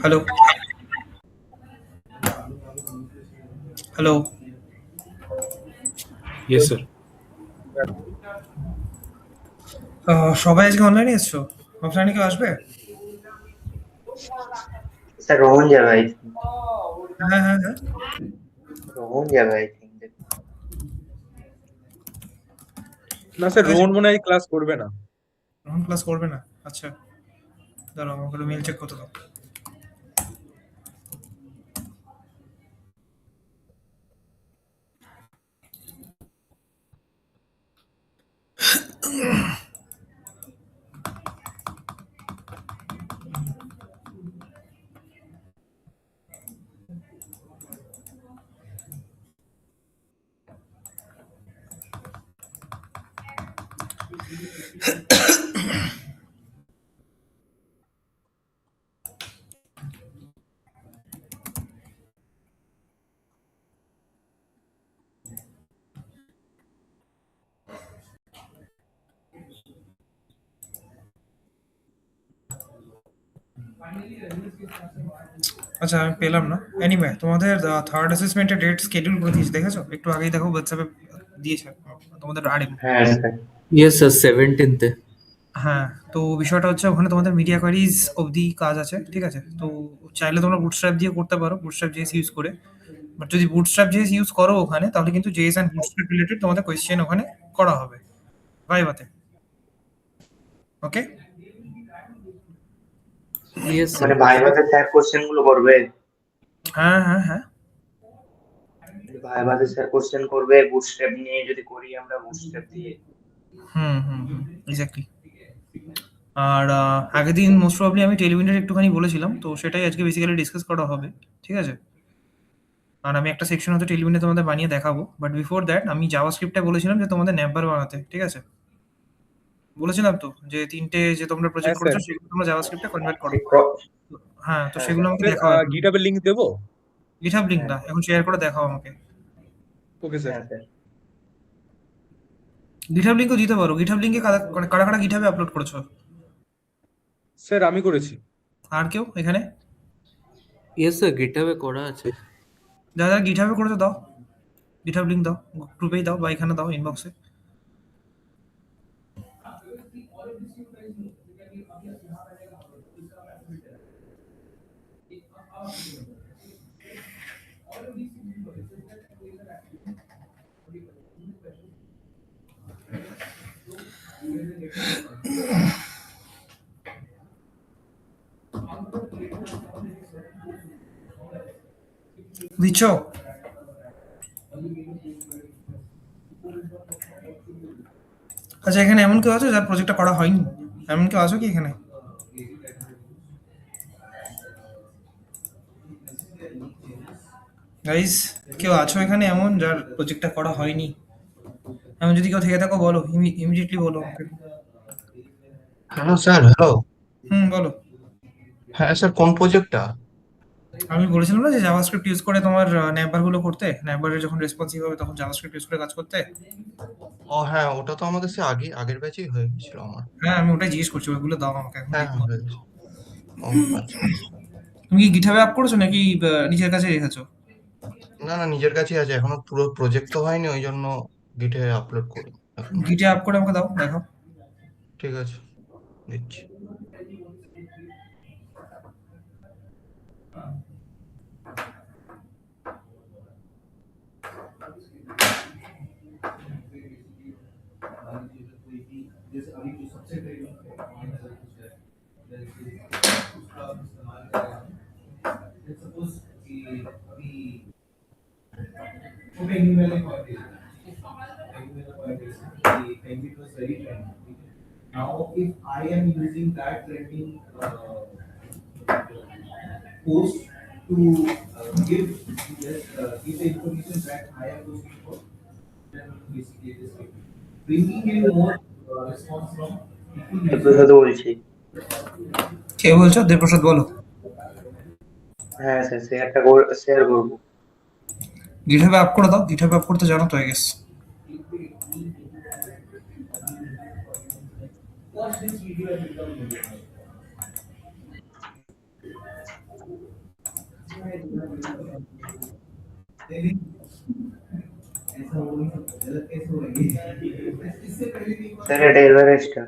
Hello, hello. Yes, sir. সবাই আজকে অনলাইনে এসছো? অফলাইনে কেউ আসবে? স্যার রোহন যাবে আই থিঙ্ক। হ্যাঁ, হ্যাঁ, হ্যাঁ। রোহন যাবে আই থিঙ্ক। না স্যার, ঠিক আছে। রোহন মনে হয় ক্লাস করবে না। রোহন ক্লাস করবে না? আচ্ছা, দাঁড়াও আমাকে মেল চেক করতে দাও। আচ্ছা, আমি পেলাম না। এনিওয়ে, তোমাদের থার্ড অ্যাসেসমেন্টের ডেট শিডিউল করে দিয়েছি, দেখেছো? একটু আগেই দেখো হোয়াটসঅ্যাপে দিয়েছে তোমাদের আরএম। হ্যাঁ স্যার। Yes sir 17th-এ। হ্যাঁ, তো বিষয়টা হচ্ছে ওখানে তোমাদের মিডিয়া কোয়ারিজ অবধি কাজ আছে, ঠিক আছে? তো চাইলে তোমরা বুটস্ট্র্যাপ দিয়ে করতে পারো, বুটস্ট্র্যাপ জেএস ইউজ করে। বাট যদি বুটস্ট্র্যাপ জেএস ইউজ করো ওখানে, তাহলে কিন্তু জেএস অ্যান্ড বুটস্ট্র্যাপ রিলেটেড তোমাদের কোয়েশ্চেন ওখানে করা হবে ভাইভাতে। ওকে? Yes sir. মানে ভাইভাতে স্যার কোশ্চেন গুলো করবে। হ্যাঁ, হ্যাঁ, হ্যাঁ। ভাইভাতে স্যার কোশ্চেন করবে বুটস্ট্র্যাপ নিয়ে, যদি করি আমরা বুটস্ট্র্যাপ দিয়ে। হুম, হুম, হুম। এক্স্যাক্টলি। আর আগের দিন মোস্ট প্রবাবলি আমি টেলউইন্ডের একটুখানি বলেছিলাম, তো সেটাই আজকে বেসিক্যালি ডিসকাস করা হবে, ঠিক আছে? আর আমি একটা সেকশন হয়তো টেলউইন্ডে তোমাদের বানিয়ে দেখাবো, বাট বিফোর দ্যাট আমি জাভাস্ক্রিপ্টে বলেছিলাম যে তোমাদের ন্যাপবার বানাতে, ঠিক আছে? বলেছিলাম তো যে ৩ টে যে তোমরা হ্যাঁ প্রজেক্ট স্যার। করেছো সেগুলো তোমরা জাভাস্ক্রিপ্টে কনভার্ট করো। হ্যাঁ, তো হ্যাঁ সেগুলো স্যার। আমাকে স্যার, দেখাও এখন। গিটহাবের লিংক দেবো? GitHub লিংক হ্যাঁ না, এখন শেয়ার করে দেখাও আমাকে। Okay sir. হ্যাঁ স্যার। GitHub লিংকও দিতে পারো। GitHub লিংকে কারা GitHub এ আপলোড করেছো? স্যার আমি করেছি। আর কেউ এখানে? ইয়েস স্যার, গিটহাবে করা আছে। যারা GitHub এ করেছো দাও। GitHub লিংক দাও। গ্রুপেই দাও বা এখানে দাও ইনবক্সে। দিচ্ছো? আচ্ছা, এখানে এমন কেউ আছে যার প্রজেক্টটা করা হয়নি? এমন কেউ আছো কি এখানে? গাইস, কেউ আছো এখানে এমন যার প্রজেক্টটা করা হয়নি? এমন যদি কেউ থেকে থাকো বলো, ইমিডিয়েটলি বলো আমাকে। Hello sir, hello. হুম, বলো। হ্যাঁ স্যার, কোন প্রজেক্টটা? আমি বলেছিলাম না যে জাভাস্ক্রিপ্ট ইউজ করে তোমার ন্যাপবার গুলো করতে, ন্যাপবারের যখন রেসপন্সিভ হবে তখন জাভাস্ক্রিপ্ট ইউজ করে কাজ করতে। ও হ্যাঁ, ওটা তো আমাদের সে আগের ব্যাচেই হয়ে গেছিল আমার। হ্যাঁ, আমি ওটাই জিজ্ঞেস করছি, ওইগুলো দাও আমাকে এখন হ্যাঁ দেখবো। হ্যাঁ, হয়ে গেছে। ও আচ্ছা। তুমি কি গিটহাবে আপ করেছো নাকি নিজের কাছে রেখেছো? না না, নিজের কাছেই আছে, এখনো পুরো প্রজেক্ট তো হয়নি, ওই জন্য গিটে আপলোড করি এখন। গিটে আপ করে আমাকে দাও, দেখো। ঠিক আছে, দিচ্ছি। দেবপ্রসাদ বলছি। কে বলছো? দেবপ্রসাদ বলো। হ্যাঁ স্যার, শেয়ার করবো। গিটহাবে আপ করে দাও, গিটহাবে আপ করতে জানো তো আই গেস। স্যার এটা এভারেস্টটা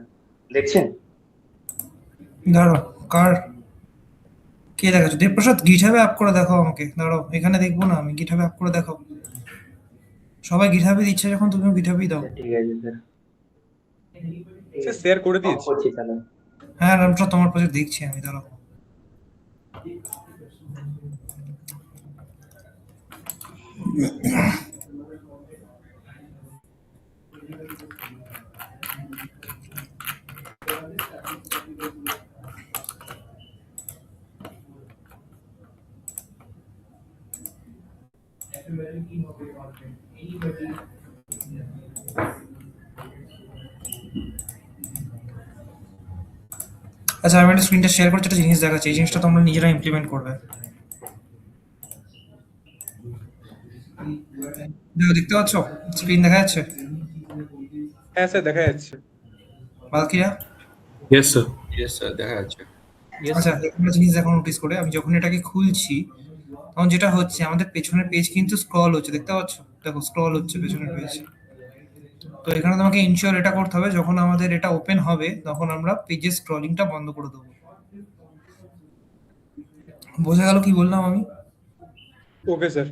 দেখছেন? দাঁড়াও, কার কে দেখাচ্ছ? দেবপ্রসাদ, গিটহাবে আপ করে দেখাও আমাকে। দাঁড়াও, এখানে দেখবো না আমি, গিটহাবে আপ করে দেখাও। সবাই গিটহাবে দিচ্ছে যখন, তুমিও গিটহাবেই দাও। আচ্ছা ঠিক আছে স্যার, ঠিক স্যার আছে শেয়ার করে অফ দিয়েছি। করছি তাহলে। হ্যাঁ রামপ্রসাদ, তোমার প্রজেক্ট দেখছি আমি, দাঁড়াও। আচ্ছা, আমি একটা স্ক্রিনটা শেয়ার করছি, একটা জিনিস দেখাচ্ছি, এই জিনিসটা তোমরা নিজেরা ইমপ্লিমেন্ট করবে। দেখো, দেখতে পাচ্ছ? স্ক্রিন দেখা যাচ্ছে? হ্যাঁ স্যার দেখা যাচ্ছে। বালকিরা, ইয়েস স্যার দেখা যাচ্ছে। ইয়েস আচ্ছা একটা জিনিস দেখো নোটিস করে, আমি যখন এটাকে খুলছি তখন যেটা হচ্ছে, আমাদের পেছনের পেজ কিন্তু স্ক্রল হচ্ছে, দেখতে পাচ্ছ? দেখো স্ক্রল হচ্ছে পেছনের পেজ। তো এখানে তোমাকে ইনশিওর এটা করতে হবে, যখন আমাদের এটা ওপেন হবে তখন আমরা পেজের স্ক্রলিংটা বন্ধ করে দেবো। বোঝা গেল কি বললাম আমি? Okay sir.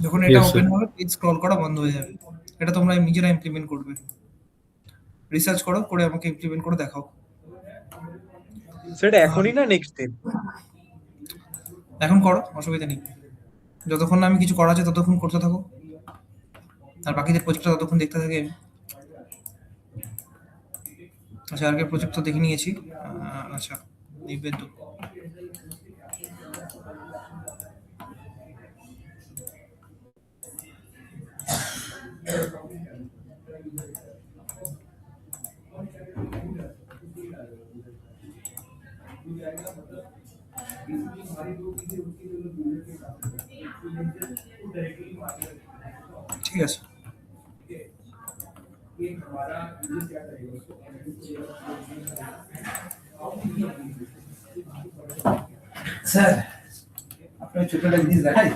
যখন এটা ইয়েস স্যার। ওপেন হবে পেজ স্ক্রল করা বন্ধ হয়ে যাবে। এটা তোমরা নিজেরা ইমপ্লিমেন্ট করবে। রিসার্চ করো, করে আমাকে ইমপ্লিমেন্ট করে দেখাও। স্যার এটা এখনই না নেক্সট দিন? এখন করো, অসুবিধা নেই। যতক্ষণ না আমি কিছু করা আছে ততক্ষণ করতে থাকো, আর বাকিদের প্রজেক্টটা ততক্ষণ দেখতে থাকি আমি। আচ্ছা, আগে প্রজেক্ট তো দেখে নিয়েছি। আচ্ছা, নিবেদ্য। ঠিক আছে। স্যার, আপনার ছোট একটা জিনিস দেখাই।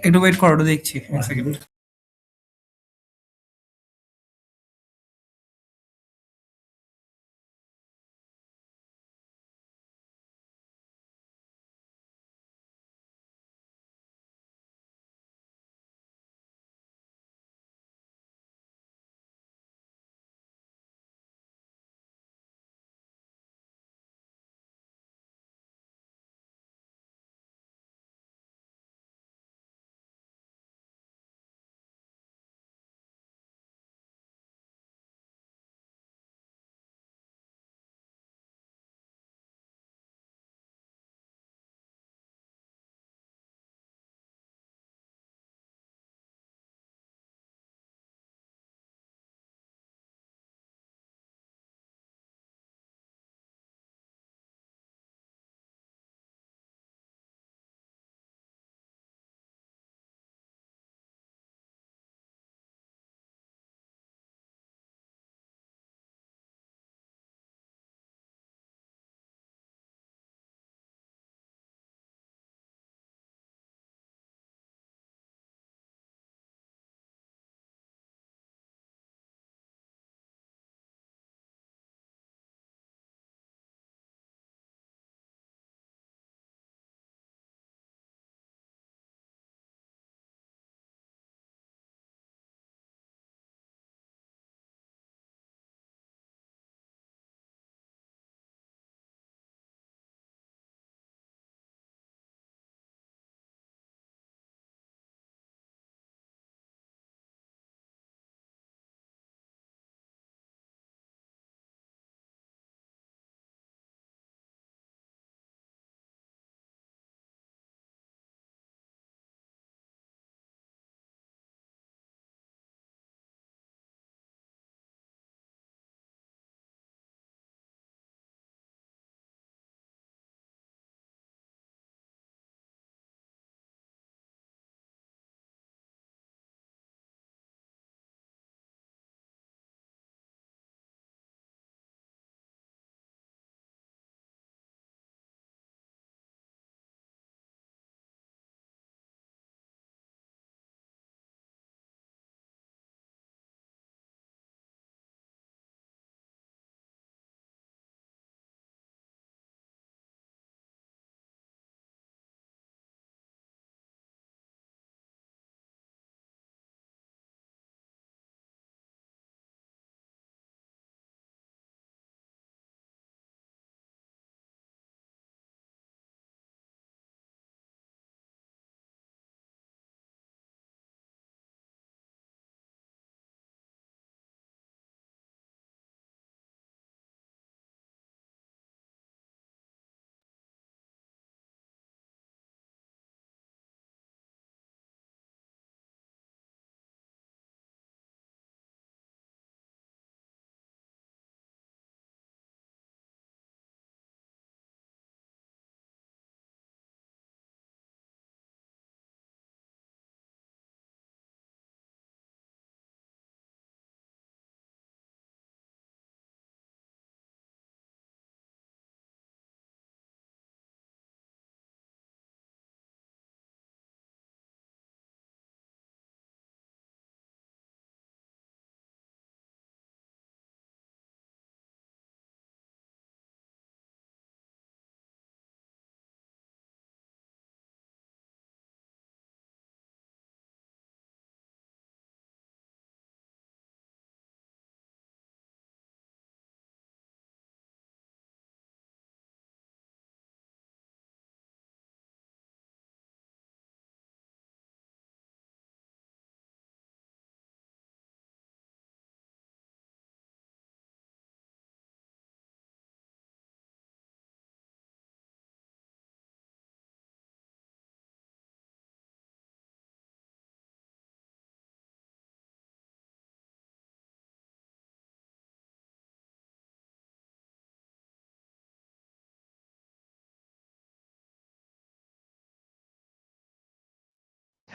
একটু ওয়েট করো, একটু দেখছি, এক সেকেন্ড।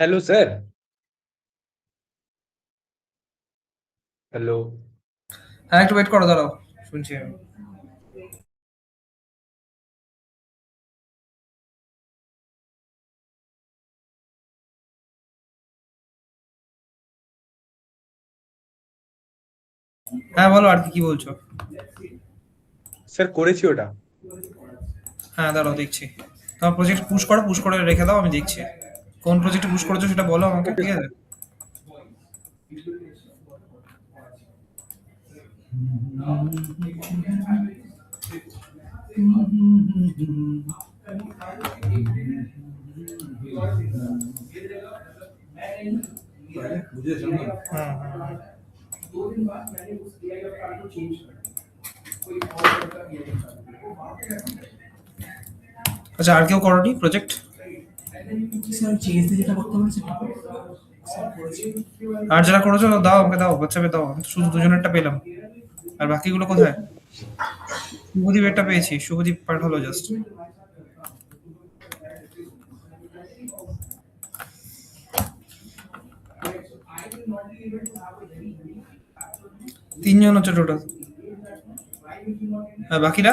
Hello sir. হ্যালো। হ্যাঁ একটু ওয়েট করো, দাঁড়াও, শুনছি আমি। হ্যাঁ বলো, আর কি কি বলছো? স্যার করেছি ওটা। হ্যাঁ দাঁড়াও দেখছি। তোমার প্রজেক্ট পুশ করো, পুশ করে রেখে দাও, আমি দেখছি কোন প্রজেক্টে পুশ করেছো সেটা বলো আমাকে, ওকে ঠিক আছে? হুম, আচ্ছা আর কেউ করোনি প্রজেক্ট? আর যারা করেছো দাও, আমাকে দাও, হোয়াটসঅ্যাপে দাও, আমি তো শুধু দুজনেরটা পেলাম, আর বাকিগুলো কোথায়? শুভদীপেরটা পেয়েছি, শুভদীপ পাঠালো জাস্ট। তিনজন হচ্ছে টোটাল, আর বাকিরা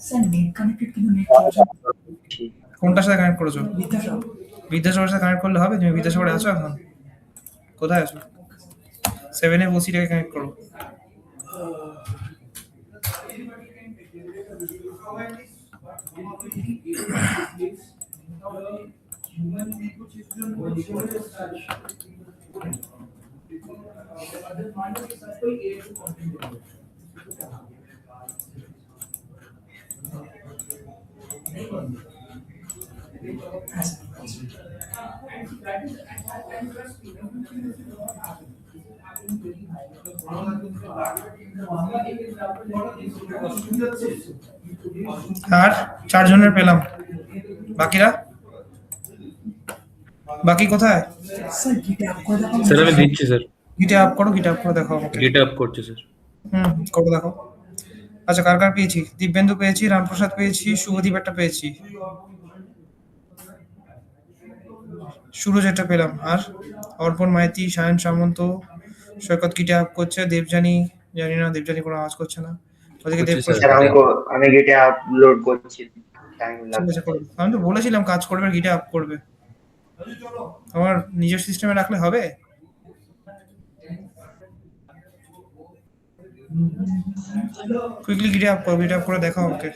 স্যার নেট কানেক্টেড কিন্তু নেট চলছে না। কোনটার সাথে কানেক্ট করেছো? বিদ্যাসাগর। বিদ্যাসাগরের সাথে কানেক্ট করলে হবে? তুমি বিদ্যাসাগরে আছো এখন? কোথায় আছো? 7 এ ওসিটাকে কানেক্ট করো। হ্যাঁ স্যার। আর 4 জনের পেলাম, বাকিরা? বাকি কোথায়? স্যার গিটে আপ করে দেখাবো স্যার আমি দিচ্ছি স্যার, গিটে আপ করো, গিটে আপ করে দেখাও আমাকে। গেট আপ করছি স্যার। করে দেখাও। আচ্ছা কার কার পেয়েছি? দিব্যেন্দু পেয়েছি, রামপ্রসাদ পেয়েছি, শুভদীপ একটা পেয়েছি, সুরজ একটা পেলাম, আর অর্পণ মাইতি, সায়ন সামন্ত, সৈকত গিটে আপ করছে, দেবযানী, জানি না, দেবযানী কোনো আওয়াজ করছে না, ওদিকে করছি দেব স্যার। স্যার আমি গেটে আপলোড করছি, টাইম ঠিক লাগছে। আছে করবে, আমি তো বলেছিলাম কাজ করবে, গিটে আপ করবে। আমার নিজের সিস্টেমে রাখলে হবে? কুইকলি গিটে আপ করো, গিটে আপ করে দেখাও আমাকে।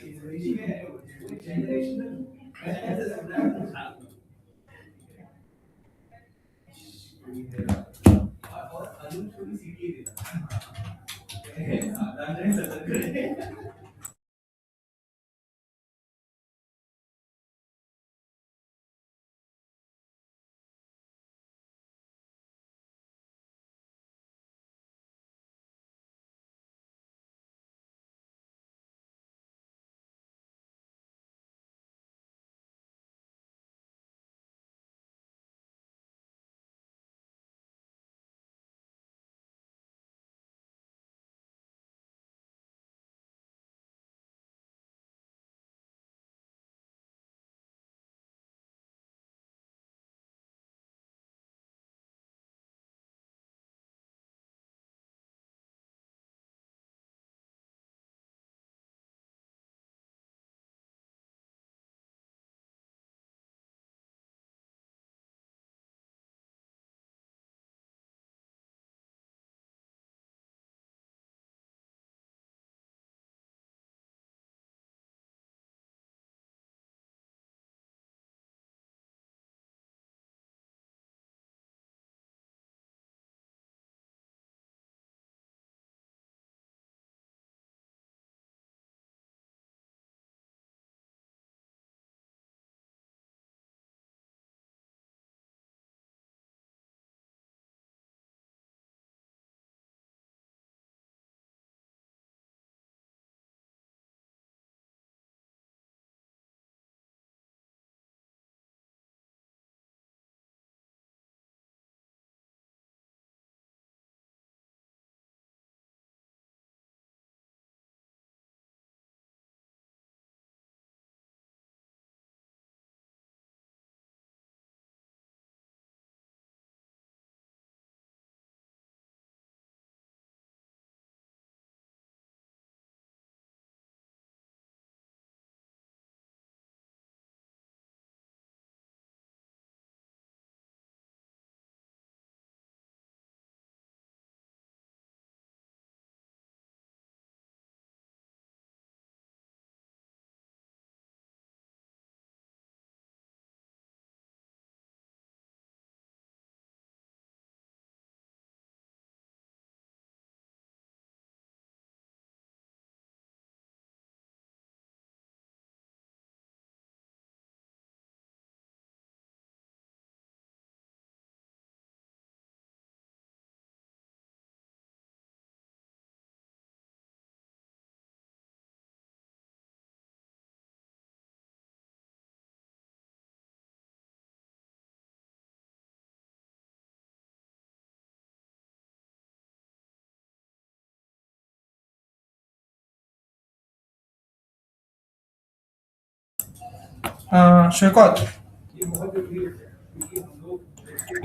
সৈকত,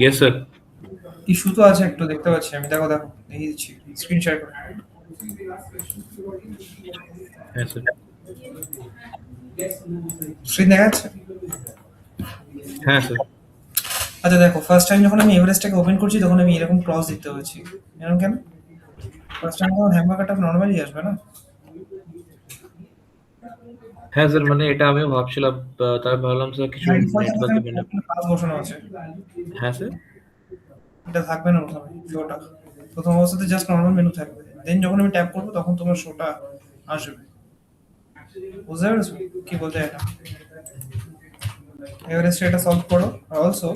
ইয়েস স্যার। ইস্যু তো আছে একটু, দেখতে পাচ্ছি আমি। দেখো দেখো, দেখিয়ে দিচ্ছি, স্ক্রিন শেয়ার করে। হ্যাঁ স্যার। স্ক্রিন দেখা যাচ্ছে? হ্যাঁ স্যার। আচ্ছা দেখো, ফার্স্ট টাইম যখন আমি এভারেস্টটাকে ওপেন করছি তখন আমি এরকম ক্রস দেখতে পাচ্ছি। এরকম কেন? ফার্স্ট টাইম তখন হ্যামবার্গারটা নর্মালি আসবে না? হ্যাঁ স্যার, মানে এটা আমিও ভাবছিলাম, তাই ভাবলাম স্যার কিছু বাই ডিফল্ট নেটওয়ার্ক এখানে মানে। ক্লাস বসানো আছে, হ্যাঁ স্যার। এটা থাকবে না প্রথমে শোটা। প্রথম অবস্থাতে জাস্ট নর্মাল মেনু থাকবে, দেন যখন আমি ট্যাপ করবো তখন তোমার শোটা আসবে। বুঝতে পেরেছো কি বলতে এটা? এভারেস্ট এটা সলভ করো। Are also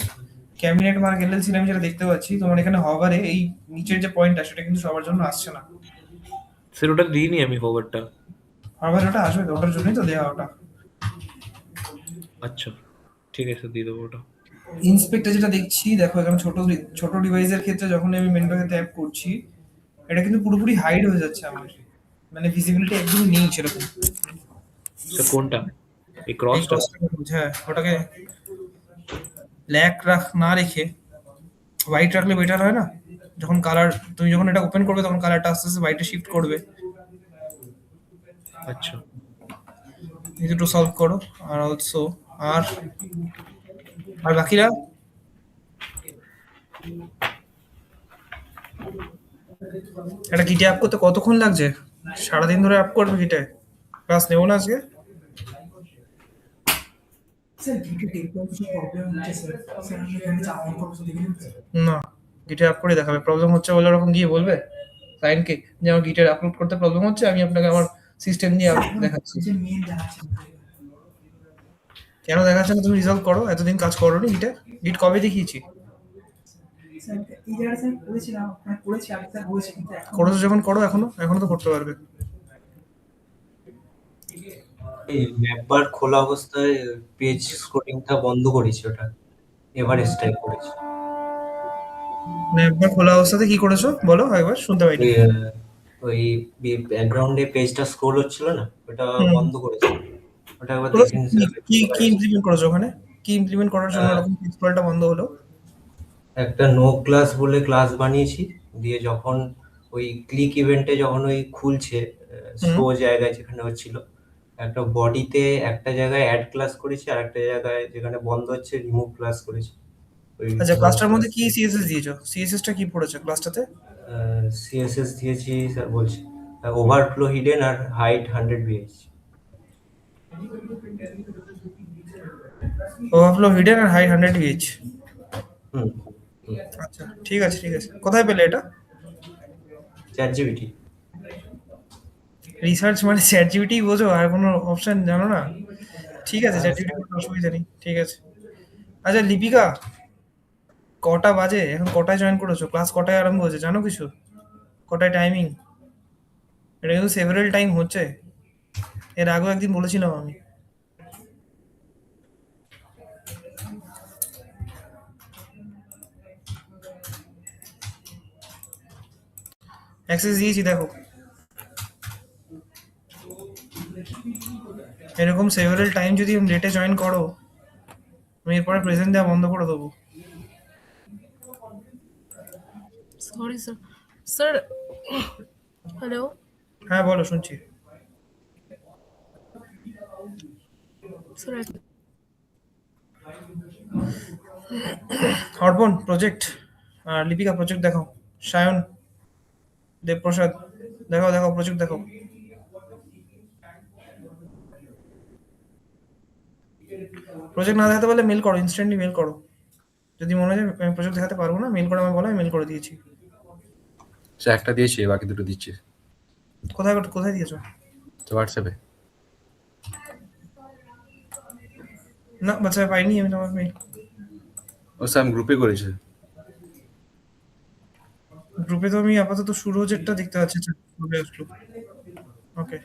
cabinet mark LLC আমি যেটা দেখতে পাচ্ছি তোমার এখানে হভারে এই নিচের যে পয়েন্টটা সেটা কিন্তু সবার জন্য আসছে না। স্যার ওটা দিইনি আমি ফরওয়ার্ডটা। হভার ওটা আসবে তো, ওটার জন্যই তো দেওয়া ওটা। আচ্ছা ঠিক আছে, দিয়ে দেবো ওটা। ইন্সপেক্টর যেটা দেখছি, দেখো এখানে ছোট ছোট ডিভাইসের ক্ষেত্রে যখন আমি মেনুটাকে ট্যাপ করছি এটা কিন্তু পুরোপুরি হাইড হয়ে যাচ্ছে আমার, মানে ভিজিবিলিটি একদমই নেই সেরকম। স্যার কোনটা? এই এই ক্রসটা? ক্রসটা, হ্যাঁ ওটাকে ব্ল্যাক না রেখে হোয়াইট রাখলে বেটার হয় না? যখন কালার, তুমি যখন এটা ওপেন করবে তখন কালারটা আস্তে আস্তে হোয়াইটে শিফট করবে। আচ্ছা। এই দুটো সলভ করো। আর অলসো আর আর বাকিরা এটা গিটে আপ করতে কতক্ষণ লাগছে? সারাদিন ধরে আপ করবে গিটে? ক্লাস নেবো না আজকে? স্যার গিটে টেকনিক্যাল কিছু প্রবলেম হচ্ছে স্যার। স্যার আমি এখানে যা অন করবো দেখে নিন স্যার। না, গিটে আপ করে দেখাবে। প্রবলেম হচ্ছে বলে ওরকম গিয়ে বলবে ক্লায়েন্টকে যে আমার গিটের আপলোড করতে প্রবলেম হচ্ছে, আমি আপনাকে আমার সিস্টেম দিয়ে দেখাচ্ছি। যে মেন দেখাচ্ছে না। কেন দেখাচ্ছে না? তুমি রিজলভ করো, এতদিন কাজ করো নি গিটে। গিট কবে দেখিয়েছি? স্যার এই জায়গাটা স্যার করেছিলাম, মানে করেছি আগে স্যার বলেছি, কিন্তু এখন করো যখন করো, এখনো এখনো তো করতে পারবে। এই ম্যাপবার খোলা অবস্থায় পেজ স্ক্রলিংটা বন্ধ করেছি, ওটা এভারেস্টটাই করেছি। মানে একবার খোলা অবস্থাতে কি করেছো বলো একবার, শুনতে পাইনি। ওই ব্যাকগ্রাউন্ডে পেজটা স্ক্রোল হচ্ছিল না, ওটা হুম। বন্ধ করেছি। ওটা একবার করেছো দেখে নিন কি? স্যার। কি কি ইমপ্লিমেন্ট করেছো ওখানে? কি ইমপ্লিমেন্ট করার জন্য এরকম স্ক্রলটা বন্ধ হলো? একটা নো ক্লাস বলে ক্লাস বানিয়েছি, দিয়ে যখন ওই ক্লিক ইভেন্টে যখন ওই খুলছে হুম। শো জায়গায় যেখানে হচ্ছিল, একটা বডিতে একটা জায়গায় অ্যাড ক্লাস করেছি, আর একটা জায়গায় যেখানে বন্ধ হচ্ছে রিমুভ ক্লাস করেছি। ওই আচ্ছা, no ক্লাসটার মধ্যে class কি সিএসএস দিয়েছো? সিএসএসটা কি পড়েছো ক্লাসটাতে? সিএসএস দিয়েছি স্যার, বলছি ওভারফ্লো হিডেন আর হাইট 100 বিএইচ। ওভারফ্লো হিডেন আর হাই 100 ভিএইচ। হুম। আচ্ছা ঠিক আছে ঠিক আছে। কোথায় পেলে এটা? Chat GPT. রিসার্চ মানে চ্যাট জিপিটি বোঝো, আর কোনো অপশন জানো না? ঠিক আছে, চ্যাট জিপিটি কোনো অসুবিধা নেই, ঠিক আছে। আচ্ছা লিপিকা, কটা বাজে এখন? কটায় জয়েন করেছো? ক্লাস কটায় আরম্ভ হয়েছে জানো কিছু? কটায় টাইমিং? এটা কিন্তু সেভারেল টাইম হচ্ছে, এর আগেও একদিন বলেছিলাম আমি। অ্যাক্সেস দিয়েছি দেখো। এরকম সেভারেল টাইম যদি লেটে জয়েন করো, আমি এরপরে প্রেজেন্ট দেওয়া বন্ধ করে দেবো। Sorry, sir. Sir, hello. হ্যাঁ বলো, শুনছি। Sir, অর্পণ প্রজেক্ট, আর লিপিকা প্রজেক্ট দেখো। সায়ন, দেবপ্রসাদ, দেখো দেখো প্রজেক্ট দেখো। প্রজেক্ট না দেখাতে পারলে মেল করো, ইনস্ট্যান্টলি মেল করো। যদি মনে হয় যে আমি প্রজেক্ট দেখাতে পারবো না, মেল করে আমি বলো, আমি মেল করে দিয়েছি। সে একটা দিয়েছি, বাকি দুটো দিচ্ছি কোথায় কোথায় দিয়েছো? হোয়াটসঅ্যাপে। না বাচ্চা পাইনি আমি তোমার মেল। ও স্যার, আমি গ্রুপে করেছি। গ্রুপে তো আমি আপাতত সুরজেরটা দেখতে পাচ্ছি, গ্রুপে আসলো। ওকে।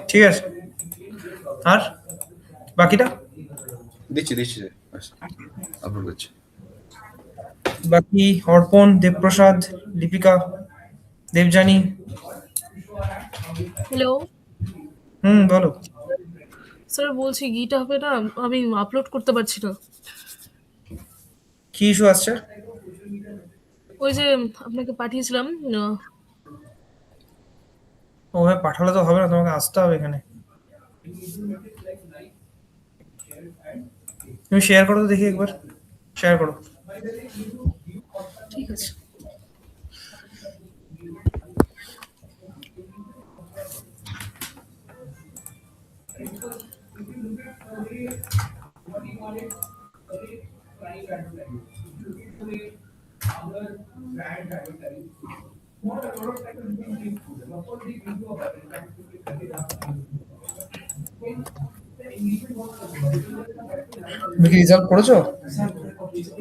ঠিক আছে, আর বাকিটা দিচ্ছি আপলোড করছি। বাকি অর্পণ, দেবপ্রসাদ, দীপিকা, দেবযানী। হ্যালো বলো। স্যার, বলছি গিটা হবে না, আমি আপলোড করতে পারছি না। কি ইস্যু আসছে? ওই যে আপনাকে পাঠিয়েছিলাম, ওভাবে পাঠালে তো হবে না, তোমাকে আসতে হবে এখানে। তুমি শেয়ার করো তো দেখি একবার, শেয়ার করো। ঠিক আছে। তুমি কি রিজলভ করেছো? স্যার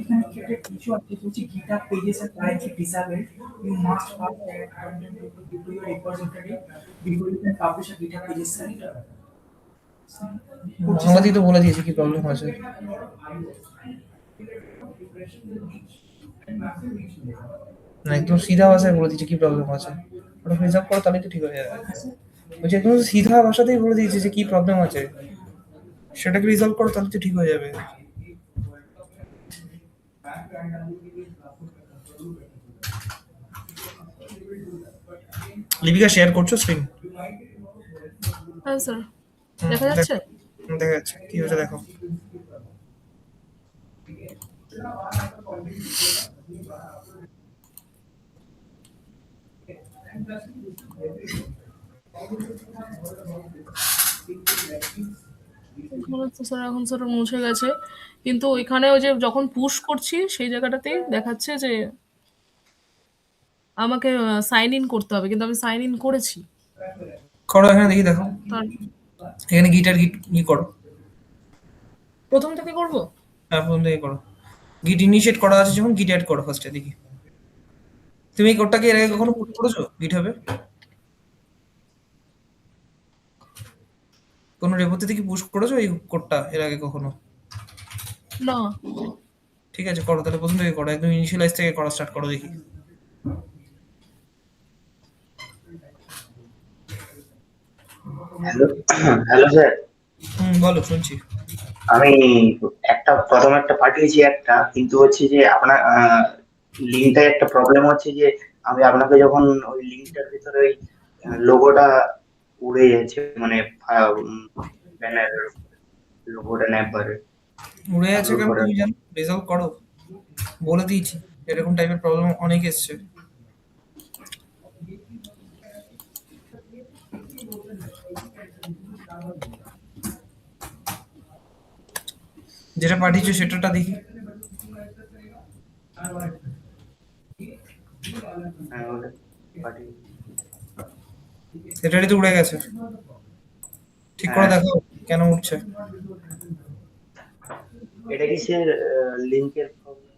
এখানে একটা কিছু আছে হচ্ছে GitHub pages are currently disabled. You must first add them to your repository before you can publish a GitHub pages, sir. আমাদেরই তো বলে দিয়েছি কি প্রবলেম আছে। না, একদম সিধা ভাষায় বলে দিয়েছি কি প্রবলেম আছে, ওটা রিজলভ করো তাহলেই তো ঠিক হয়ে যাবে। বলছি একদম সিধা ভাষাতেই বলে দিয়েছি যে কি প্রবলেম আছে, সেটাকে রিজলভ করো তাহলে তো ঠিক হয়ে যাবে। লিপিকা শেয়ার করছো স্ক্রিন? হ্যাঁ স্যার, দেখা যাচ্ছে? দেখা যাচ্ছে, কি হচ্ছে দেখো। এখানে তো স্যার এখন স্যার মুছে গেছে, কিন্তু এখানে ওই যে যখন পুশ করছি সেই জায়গাটাতেই দেখাচ্ছে যে আমাকে সাইন ইন করতে হবে, কিন্তু আমি সাইন ইন করেছি। করো এখানে দেখি, দেখো তার এখানে গিটার গিট ই করো। প্রথম থেকে করব? হ্যাঁ, প্রথম থেকে করো। গিট ইনিশিয়েট করা আছে যখন, গিট অ্যাড করো ফার্স্টে দেখি। তুমি এই কোডটাকে এর আগে কখনো পুশ করেছো গিটহাবে? কোনো রেপোতে থেকে পুশ করেছো এই কোডটা এর আগে কখনো? না। ঠিক আছে, করো তাহলে প্রথম থেকে করো, একদম ইনিশিয়ালাইজ থেকে করা স্টার্ট করো দেখি। হ্যালো হ্যালো স্যার, বলো, শুনছি। আমি প্রথম একটা পাঠিয়েছি একটা, কিন্তু হচ্ছে যে আপনার লিঙ্কটায় একটা প্রবলেম হচ্ছে যে আমি আপনাকে যখন ওই লিঙ্কটার ভিতরে ওই লোগোটা উড়ে যাচ্ছে, মানে ব্যানার লোগোটা না একবারে উড়ে আছে কেন তুমি জানো? রিজলভ করো, বলে দিয়েছি এরকম টাইপের প্রবলেম অনেক এসছে। যেটা পাঠিয়েছো সেটাটা দেখি। হ্যাঁ, ওটা পাঠিয়েছি। সেটারই তো উড়ে গেছে, ঠিক করে দেখো কেন উঠছে। এটা কি স্যার লিঙ্কের প্রবলেম?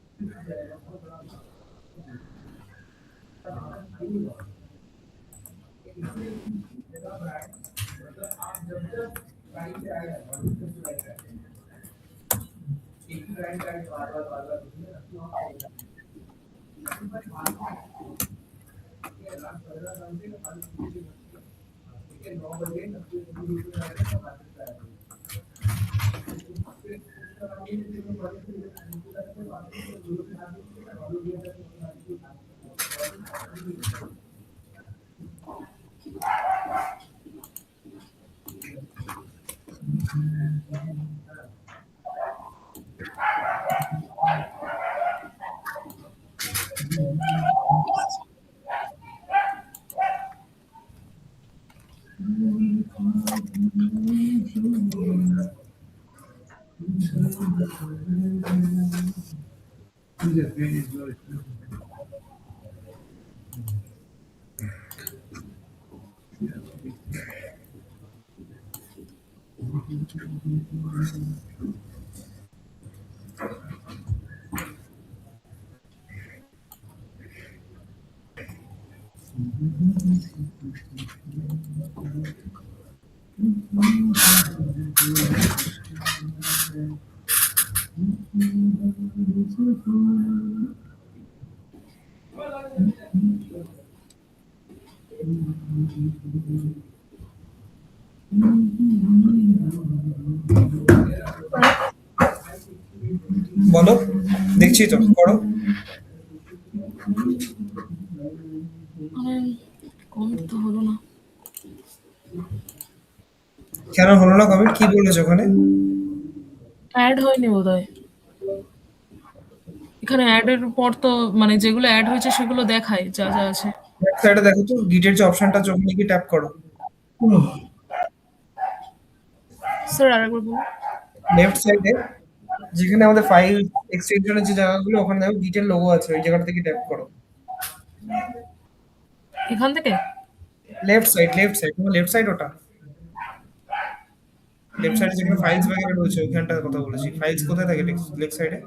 বলো, দেখছি তো, করো। মানে কমেন্ট তো হলো না। কেন হলো না কমেন্ট? কি বলেছো ওখানে? অ্যাড হয়নি বোধহয়। এখানে অ্যাড এর পর তো মানে যেগুলো অ্যাড হয়েছে সেগুলো দেখায় যা যা আছে। ব্যাক সাইডে দেখো তো, গিটের যে অপশনটা আছে ওখানে গিয়ে ট্যাপ করো। স্যার আরেকবার বলুন। লেফট সাইডে যেখানে আমাদের ফাইল এক্সটেনশনের যে জায়গাগুলো, ওখানে দেখো গিটের লোগো আছে, ওই জায়গাটা থেকে ট্যাপ করো। এখান থেকে? লেফট সাইড তোমার লেফট সাইড, ওটা লেফট সাইডে যেখানে ফাইলস वगैरह রয়েছে ওইখানটার কথা বলেছি। ফাইলস কোথায় থাকে? লেফট সাইডে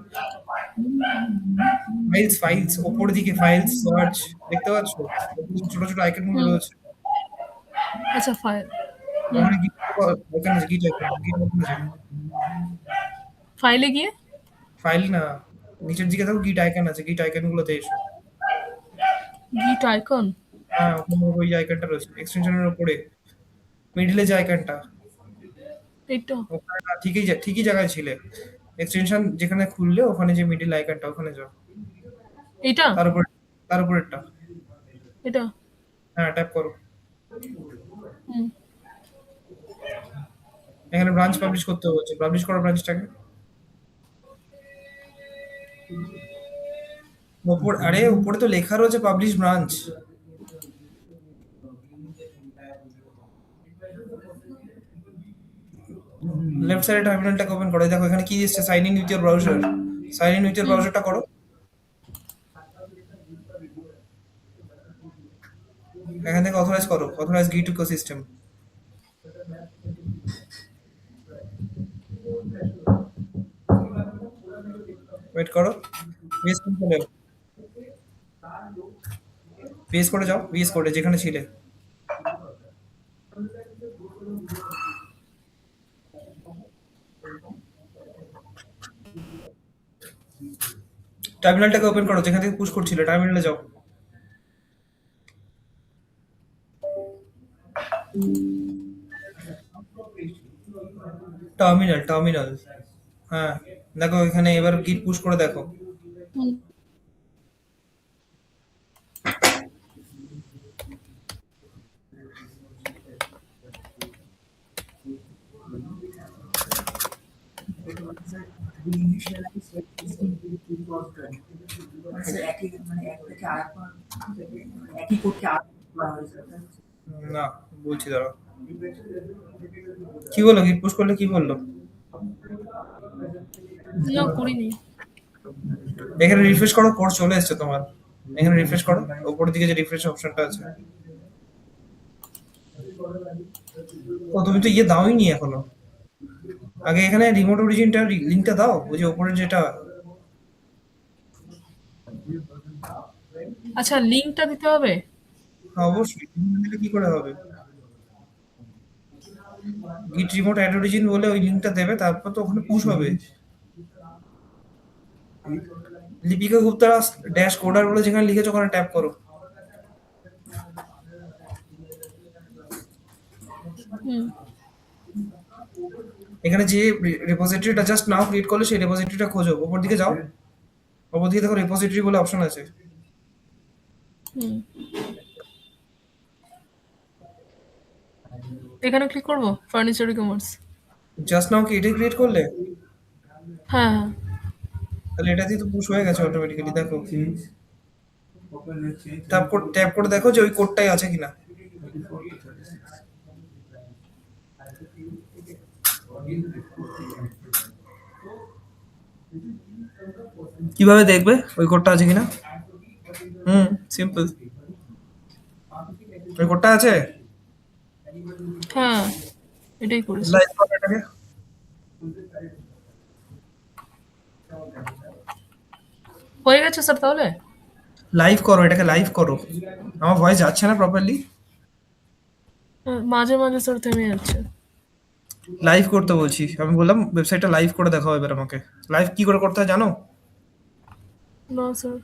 ফাইলস ওপর দিকে ফাইলস সার্চ দেখতে পাচ্ছ? ছোট ছোট আইকনগুলো হুম। রয়েছে, আচ্ছা ফাইল। ওখানে গিট আইকন আছে, গিট আইকন আছে। ফাইলে গিয়ে ফাইল না, নিচের দিকে দেখো গিট আইকন আছে, গিট আইকনগুলোতে এসো। গিট আইকন। হ্যাঁ, ওখানে ওই আইকনটা রয়েছে এক্সটেনশনের উপরে, মিডলে যে আইকনটা, এইটা? ওখানে না, ঠিকই জায়গায় ছিলে। এক্সটেনশন যেখানে খুললে ওখানে যে মিডল আইকনটা, ওখানে যাও। এইটা? তার উপর, তার উপরেরটা। এটা? হ্যাঁ, ট্যাপ করো। হুম। এখানে ব্রাঞ্চ পাবলিশ করতে হচ্ছে, পাবলিশ করো ব্রাঞ্চটাকে। আরে উপরে তো লেখা রয়েছে পাবলিশ ব্রাঞ্চ। লেফট সাইডে টার্মিনালটাকে ওপেন করো, দেখো এখানে কি এসেছে, sign in with your browser. Sign in with your ব্রাউজারটা করো। এখান থেকে অথরাইজ করো, অথরাইজ গিট ইকোসিস্টেম। ওয়েট করো, ভিএস কোড চলে যাও, ভিএস কোডে যাও, ভিএস কোডে যেখানে ছিলে। টার্মিনালটাকে ওপেন করো, যেখান থেকে পুশ করছিলে, টার্মিনালে যাও। টার্মিনাল, হ্যাঁ দেখো এখানে এবার গিট পুশ করে দেখো। হুম। We initialize like existing build was done. মানে স্যার একই মানে এক থেকে আরেকবার একই কোডকে আরেকবার করা হয়েছে। না, বলছি দাঁড়াও, কি বললো? গিট পুশ করলে কি বললো? না করিনি। এখানে রিফ্রেশ করো, কোড চলে এসেছে তোমার। এখানে রিফ্রেশ করো, উপরের দিকে যে রিফ্রেশ অপশনটা আছে। ও তুমি তো ইয়ে দাওই নি এখনো। আগে এখানে রিমোট অরিজিনটার লিংকটা দাও, ওই যে উপরে যেটা। আচ্ছা লিংকটা দিতে হবে? হ্যাঁ, অবশ্যই, দিলে কি করে হবে? গিট রিমোট অ্যাড অরিজিন বলে ওই লিংকটা দেবে, তারপর তো ওখানে পুশ হবে। লিপিকা গুপ্তা ড্যাশ কোডার বলে যেখানে লিখেছো ওখানে ট্যাপ করো। হুম। এখানে যে রেপোজিটরিটা জাস্ট নাও ক্রিয়েট করলে সেই রেপোজিটরিটা খোঁজো, উপর দিকে যাও, উপর দিকে দেখো রেপোজিটরি বলে অপশন আছে। হুম। এখানে ক্লিক করব ফার্নিচার ই-কমার্স। জাস্ট নাও কি এটা ক্রিয়েট করলে? হ্যাঁ হ্যাঁ। তাহলে এটাতেই তো পুশ হয়ে গেছে অটোমেটিক্যালি। দেখো ট্যাপ করে দেখো যে ওই কোডটাই আছে কিনা। কিভাবে দেখবে ওই কোডটা আছে কিনা? সিম্পল, ওই কোডটা আছে। হ্যাঁ এটাই করেছি। লাইভ করো এটাকে, হয়ে গেছে স্যার তাহলে? লাইভ করো এটাকে, লাইভ করো। আমার ভয়েস যাচ্ছে না প্রপারলি? হ্যাঁ, মাঝে মাঝে স্যার থেমে যাচ্ছে। লাইভ করতে বলছি, আমি বললাম ওয়েবসাইটটা লাইভ করে দেখাও এবার আমাকে। লাইভ কি করে করতে হয় জানো? না স্যার।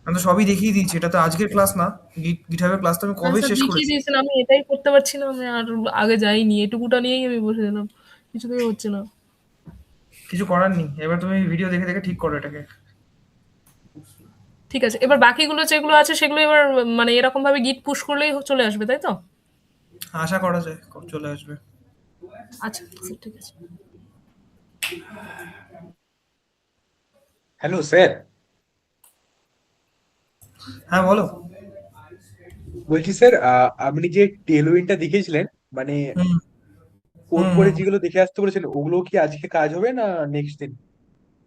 আমি তো সবই দেখিয়ে দিয়েছি, এটা তো আজকের ক্লাস না, গিটহাবের ক্লাস তো আমি হ্যাঁ কবে স্যার শেষ দেখিয়ে করেছি। দিয়েছেন, আমি এটাই করতে পারছি না, আমি আর আগে যাইনি, এটুকুটা নিয়েই আমি বসে দিলাম, কিছুতেই হচ্ছে না। কিছু করার নেই, এবার তুমি ভিডিও দেখে দেখে ঠিক করো এটাকে। ঠিক আছে, এবার বাকিগুলো যেগুলো আছে সেগুলো এবার মানে এরকম ভাবে গিট পুশ করলেই চলে আসবে, তাই তো? আশা করা যায় চলে আসবে। আচ্ছা স্যার, ঠিক আছে। হ্যালো স্যার, হ্যাঁ বলো। বলছি স্যার আপনি যে টেলউইনটা দেখিয়েছিলেন, মানে হুম কোড হুম করে হুম। যেগুলো দেখে আসতে বলেছিলেন, ওগুলো কি আজকে কাজ হবে না নেক্সট দিন?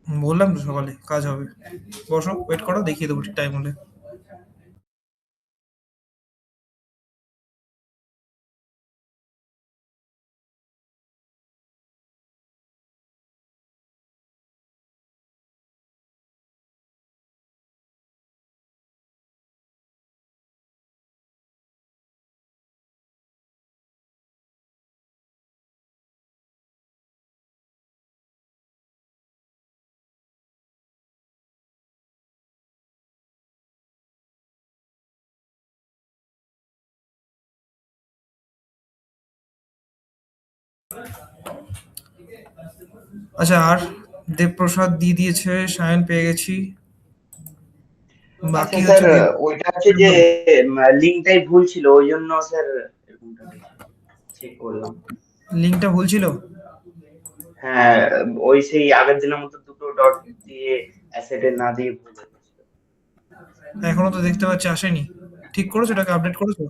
বললাম তো সকালে কাজ হবে, বসো ওয়েট করো, দেখিয়ে দেবো টাইম হলে। আচ্ছা, আর দেবপ্রসাদ দিয়ে দিয়েছে, সায়ন পেয়ে গেছি, আচ্ছা বাকি স্যার, হচ্ছে ওইটা হচ্ছে যে লিঙ্কটাই ভুল ছিল, ওই জন্য স্যার এরকমটা চেক করলাম। লিঙ্কটা ভুল ছিল। হ্যাঁ, ওই সেই আগের দিনের মতো দুটো ডট দিয়ে অ্যাসেটে না দিয়ে ভুল হয়ে গেছিল। এখনো তো দেখতে পাচ্ছি আসেনি, ঠিক করেছো, এটাকে আপডেট করেছো?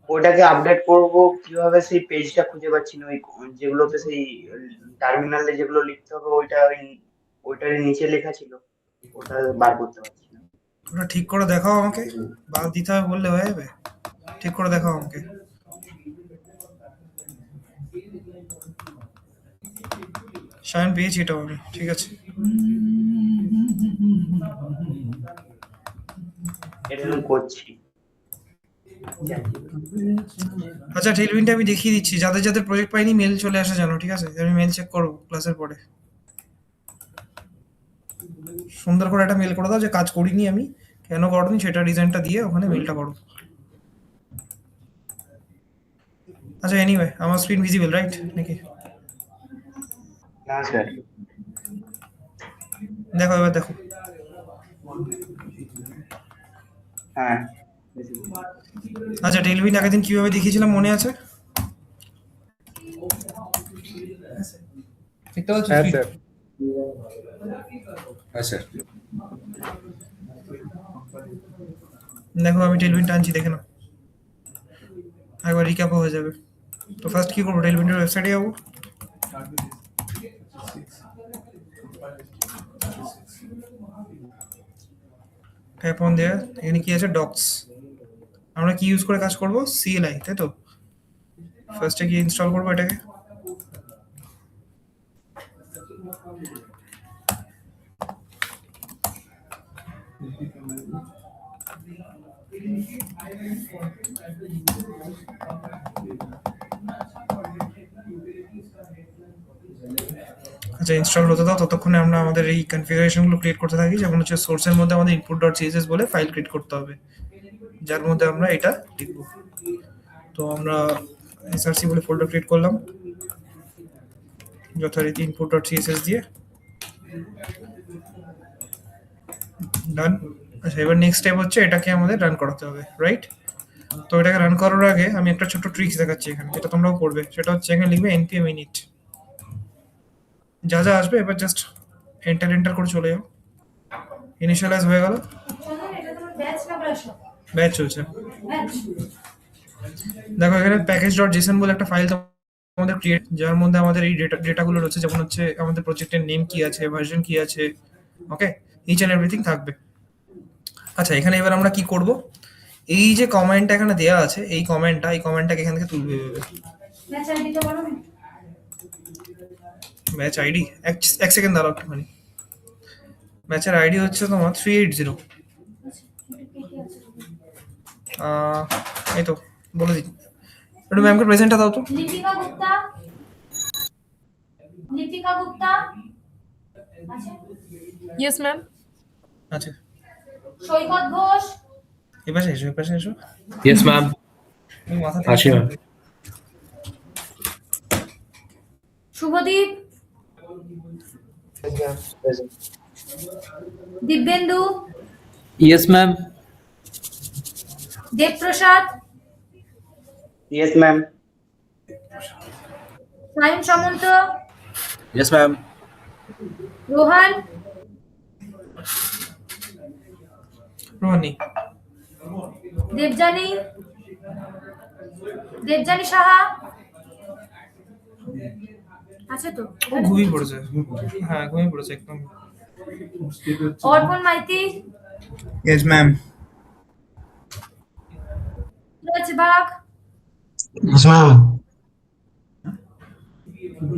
ওটাকে আপডেট করব কিভাবে, সেই পেজটা খুঁজে পাচ্ছি না, ওই যেগুলোতে সেই টার্মিনালে যেগুলো লিখতে হবে ওইটা ওইটার নিচে লেখা ছিল, ওটা বার করতে পারছি না। ওটা ঠিক করে দেখাও আমাকে, বাদ দিতে হবে বললে হয়ে যাবে, ঠিক করে দেখাও আমাকে। সায়ন পেয়েছি এটাও আমি, ঠিক আছে। এটা আমি করছি। আচ্ছা, টেলউইনটা আমি দেখিয়ে দিচ্ছি, যাদের যাদের প্রজেক্ট পাইনি মেল চলে আসে জানো, ঠিক আছে, আমি মেল চেক করবো ক্লাসের পরে। সুন্দর করে একটা মেল করে দাও যে কাজ করিনি আমি, কেন করনি সেটা রিজনটা দিয়ে ওখানে মেলটা করো। আচ্ছা এনিওয়ে, আমার স্ক্রিন ভিজিবল রাইট নাকি? না স্যার। দেখো এবার দেখো। হ্যাঁ, আচ্ছা, টেলউইন আগের দিন কিভাবে দেখিয়েছিলাম মনে আছে? দেখতে পাচ্ছ হ্যাঁ screen? স্যার। হ্যাঁ স্যার। দেখো আমি টেলউইন টানছি, দেখে নাও, একবার রিক্যাপও হয়ে যাবে। তো ফার্স্ট কি করবো, টেলউইনের ওয়েবসাইটে যাবো, ট্যাপ অন দেয়ার, এখানে কি আছে, ডকস। আমরা কি ইউজ করে কাজ করব, সিএলআই, তাই তো? ফার্স্টে গিয়ে ইনস্টল করবো এটাকে। আচ্ছা, ইনস্টল হতে দাও, ততক্ষণে আমরা আমাদের এই কনফিগারেশনগুলো ক্রিয়েট করতে থাকি, যেমন হচ্ছে সোর্সের মধ্যে আমাদের ইনপুট ডট সিএসএস বলে ফাইল ক্রিয়েট করতে হবে, যার মধ্যে আমরা এটা লিখব। তো আমরা এসআরসি বলে ফোল্ডার ক্রিয়েট করলাম, যথারীতি ইনপুট ডট সিএসএস দিয়ে ডান। আচ্ছা, এবার নেক্সট স্টেপ হচ্ছে এটাকে আমাদের রান করাতে হবে, রাইট? তো এটাকে রান করার আগে আমি একটা ছোট্ট ট্রিক্স দেখাচ্ছি এখানে, যেটা তোমরাও করবে, সেটা হচ্ছে এখানে লিখবে npm init, যা যা আসবে এবার জাস্ট এন্টার এন্টার করে চলে যাও। ইনিশিয়ালাইজ হয়ে গেল, ব্যাচ চলছে। দেখো এখানে প্যাকেজ ডট জেসন বলে একটা ফাইল আমাদের ক্রিয়েট, যার মধ্যে আমাদের এই ডেটাগুলো রয়েছে, যেমন হচ্ছে আমাদের প্রজেক্টের নেম কি আছে, ভার্সন কি আছে, ওকে, ইচ অ্যান্ড এভরিথিং থাকবে। আচ্ছা, এখানে এবার আমরা কি করব, এই যে কমেন্টটা এখানে দেওয়া আছে, এই কমেন্টটাকে এখান থেকে তুলবে এভাবে। ব্যাচ আইডি, এক সেকেন্ড দাঁড়াও একটুখানি। ব্যাচের আইডি হচ্ছে তোমার 380। এই তো বলে দিই, একটু ম্যামকে প্রেজেন্টটা দাও তো। লিপিকা গুপ্তা, লিপিকা গুপ্তা। Yes ma'am. আচ্ছা, সৈকত ঘোষ, এপাশে এসো, এপাশে এসো। Yes ma'am. তুমি মাথা আসি ma'am. Subhadip, Dibyendu, yes ma'am. Debprasad, yes ma'am. Sayan Samanta, yes ma'am. Rohan, Rohani, Debjani, Debjani Saha আছে তো? ও ঘুমিয়ে পড়েছে। হ্যাঁ, ঘুমিয়ে পড়েছে একদম। Arpan Maiti, yes ma'am. Suraj Bag, Yes, ma'am.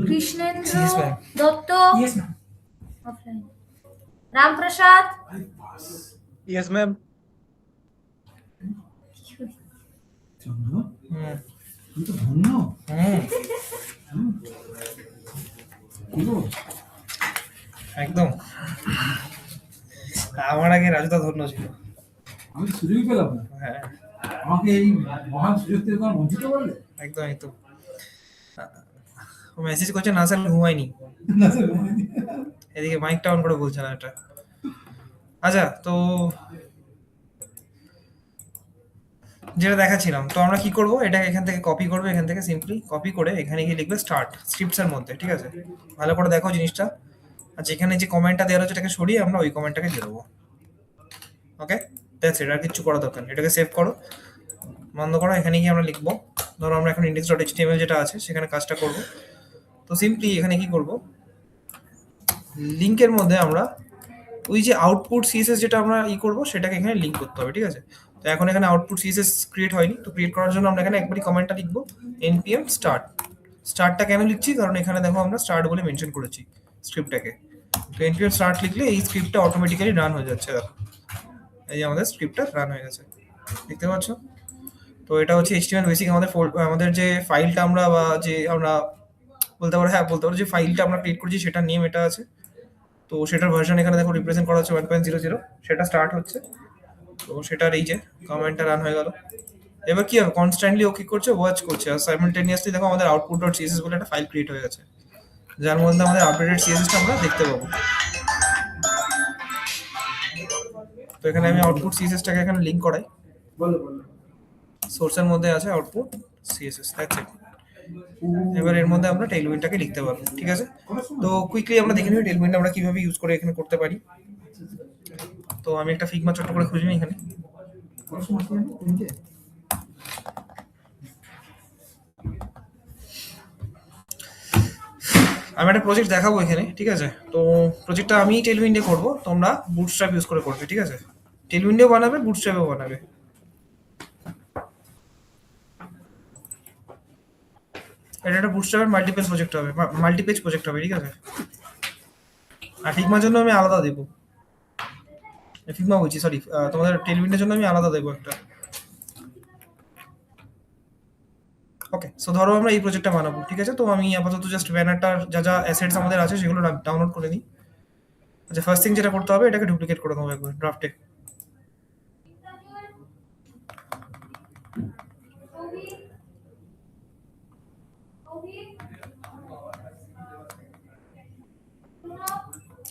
Krishnendra Yes, ma'am. Datta, Yes, ma'am. offline, Ramprasad, yes ma'am. হুম, তুই তো ধন্য। একদম। আমার আগে রাজুদা ধন্য ছিল। আমি সুযোগই পেলাম না। হ্যাঁ, আমাকে এই মহান সুযোগ থেকে তোমার বঞ্চিত করলে। একদম একদম। ও মেসেজ করছে না স্যার ঘুমাইনি। না স্যার, এদিকে মাইকটা অন করে বলছে না এটা। আচ্ছা, তো যেটা দেখাচ্ছিলাম, তো আমরা কি করব, এটাকে এখান থেকে কপি করবো, এখান থেকে সিম্পলি কপি করে এখানে গিয়ে লিখবে স্টার্ট স্ক্রিপ্টস এর মধ্যে, ঠিক আছে? ভালো করে দেখো জিনিসটা। আর যেখানে যে কমেন্টটা দেওয়া রয়েছে এটাকে সরিয়ে আমরা ওই কমেন্টটাকে দিয়ে দেবো। ওকে, দ্যাটস ইট, আর কিছু করা দরকার নেই। এটাকে সেভ করো, বন্ধ করো। এখানে গিয়ে আমরা লিখবো, ধরো আমরা এখন index.html যেটা আছে সেখানে কাজটা করব। তো সিম্পলি এখানে কি করব, লিংকের মধ্যে আমরা ওই যে আউটপুট সিএসএস যেটা আমরা করব সেটাকে এখানে লিংক করতে হবে, ঠিক আছে? তো এখন এখানে আউটপুট সিএসএস ক্রিয়েট হয়নি, তো ক্রিয়েট করার জন্য আমরা এখানে একবারই কমেন্টটা লিখবো npm start। স্টার্টটা কেন লিখছি, কারণ এখানে দেখো আমরা স্টার্ট বলে মেনশন করেছি স্ক্রিপ্টটাকে। তো npm start লিখলে এই স্ক্রিপ্টটা অটোমেটিক্যালি রান হয়ে যাচ্ছে। দেখো এই যে আমাদের স্ক্রিপ্টটা রান হয়ে গেছে, দেখতে পাচ্ছ? তো এটা হচ্ছে HTML বেসিক আমাদের যে ফাইলটা আমরা বা যে আমরা বলতে পারো, হ্যাঁ বলতে পারো যে ফাইলটা আমরা ক্রিয়েট করেছি সেটার নেম এটা আছে। তো সেটার ভার্সন এখানে দেখো রিপ্রেজেন্ট করা হচ্ছে 1.00, সেটা স্টার্ট হচ্ছে। তো সেটার এই যে কমেন্টটা রান হয়ে গেল। এবার কি হবে, কনস্ট্যান্টলি ও কি করছে, ওয়াচ করছে, আর সাইমালটেনিয়াসলি দেখো আমাদের output.css বলে একটা ফাইল ক্রিয়েট হয়ে গেছে, যার মধ্যে আমাদের আপডেটেড সিএসএসটা আমরা দেখতে পাবো। তো এখানে আমি আউটপুট সিএসএসটাকে এখানে লিংক করাই, বলো বলো। সোর্সের মধ্যে আছে আউটপুট সিএসএস, দ্যাটস ইট। এবার এর মধ্যে আমরা টেইলউইন্ডটাকে লিখতে পারবো, ঠিক আছে? তো কুইকলি আমরা দেখে নিই টেইলউইন্ড আমরা কিভাবে ইউজ করে এখানে করতে পারি। তো আমি একটা ফিগমা ছোট করে খুঁজে নিই এখানে। পড়াশোনা করে নি, তিনটে। আমি একটা প্রজেক্ট দেখাবো এখানে, ঠিক আছে? তো প্রজেক্টটা আমি টেইলউইন্ডে করব, তোমরা বুটস্ট্র্যাপ ইউজ করে করবে, ঠিক আছে? টেইলউইন্ডেও বানাবে, বুটস্ট্র্যাপেও বানাবে। এটা একটা বুটস্ট্র্যাপের মাল্টিপেজ প্রজেক্ট হবে, মাল্টিপেজ প্রজেক্ট হবে, ঠিক আছে? আর ফিগমার জন্য আমি আলাদা দেবো, ফিগমা বলছি সরি, তোমাদের টেইলউইন্ডের জন্য আমি আলাদা দেবো একটা। ওকে, সো ধরো আমরা এই প্রজেক্টটা বানাবো, ঠিক আছে? তো আমি আপাতত জাস্ট ব্যানারটার যা যা অ্যাসেটস আমাদের আছে সেগুলো ডাউনলোড করে নিই। আচ্ছা, ফার্স্ট থিং যেটা করতে হবে, এটাকে ডুপ্লিকেট করে নেবো একবার ড্রাফটে।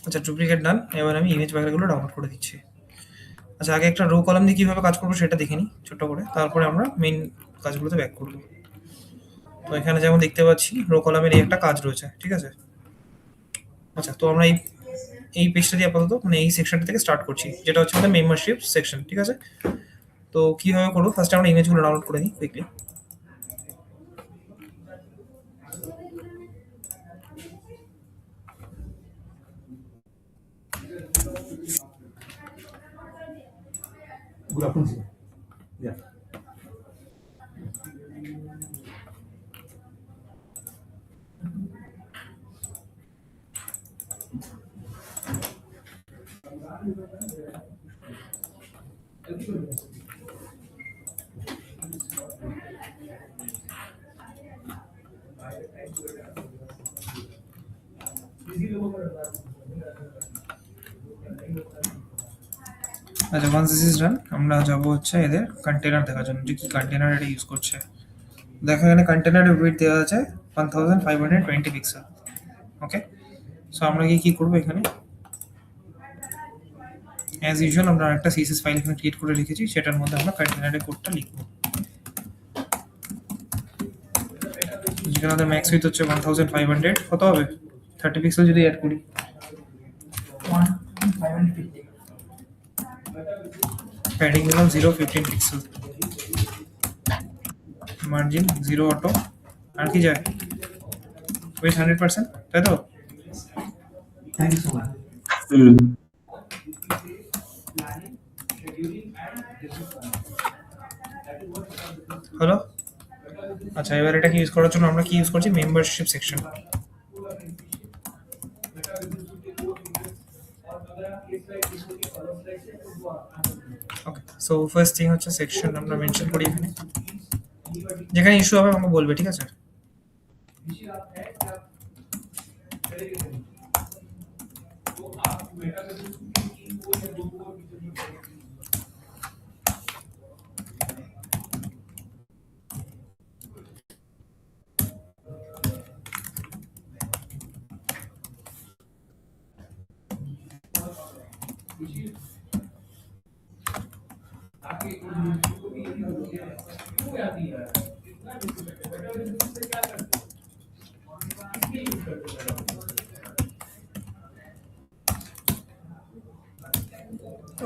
আচ্ছা, ডুপ্লিকেট ডান। এবার আমি ইমেজ ব্যাগগুলো ডাউনলোড করে দিচ্ছি। আচ্ছা, আগে একটা রো কলাম দিয়ে কীভাবে কাজ করবো সেটা দেখে নিই ছোট্ট করে, তারপরে আমরা মেইন কাজগুলোতে ব্যাক করবো। তো এখানে যেমন দেখতে পাচ্ছি রো কলামের এই একটা কাজ রয়েছে, ঠিক আছে? আচ্ছা, তো আমরা এই পেজটা দিয়ে আপাতত মানে এই সেকশনটা থেকে স্টার্ট করছি, যেটা হচ্ছে আমাদের মেম্বারশিপ সেকশন, ঠিক আছে? তো কীভাবে করবো, ফার্স্টে আমরা ইমেজগুলো ডাউনলোড করে নিই quickly. Good afternoon, sir. Yeah. আচ্ছা, ওয়ান্স দিস ইজ ডান, আমরা যাব হচ্ছে এদের কন্টেনার দেখার জন্য যে কি কন্টেনার এটা ইউজ করছে। দেখো এখানে কন্টেনারের উইডথ দেওয়া আছে 1520 পিক্সেল। ওকে, সো আমরা কি করব এখানে, অ্যাজ ইউজুয়াল আমরা একটা সিএসএস ফাইল এখানে ক্রিয়েট করে রেখেছি, সেটার মধ্যে আমরা কন্টেনারের কোডটা লিখব। যেখানে আমাদের ম্যাক্স উইথ হচ্ছে 1500, কত হবে 30 পিক্সেল যদি অ্যাড করি, 1550 প্যাডিং দিলাম 0.15 পিক্সেল, মার্জিন 0 অটো, আর কি যায় উইথ 100%, তাই তো? Thank you so much. হলো। আচ্ছা, এবার এটাকে ইউজ করার জন্য আমরা কি ইউজ করছি, মেম্বারশিপ সেকশন। ওকে, সো ফার্স্ট থিং হচ্ছে সেকশন আমরা মেনশন করি এখানে, যেখানে ইস্যু হবে আমাকে বলবে, ঠিক আছে?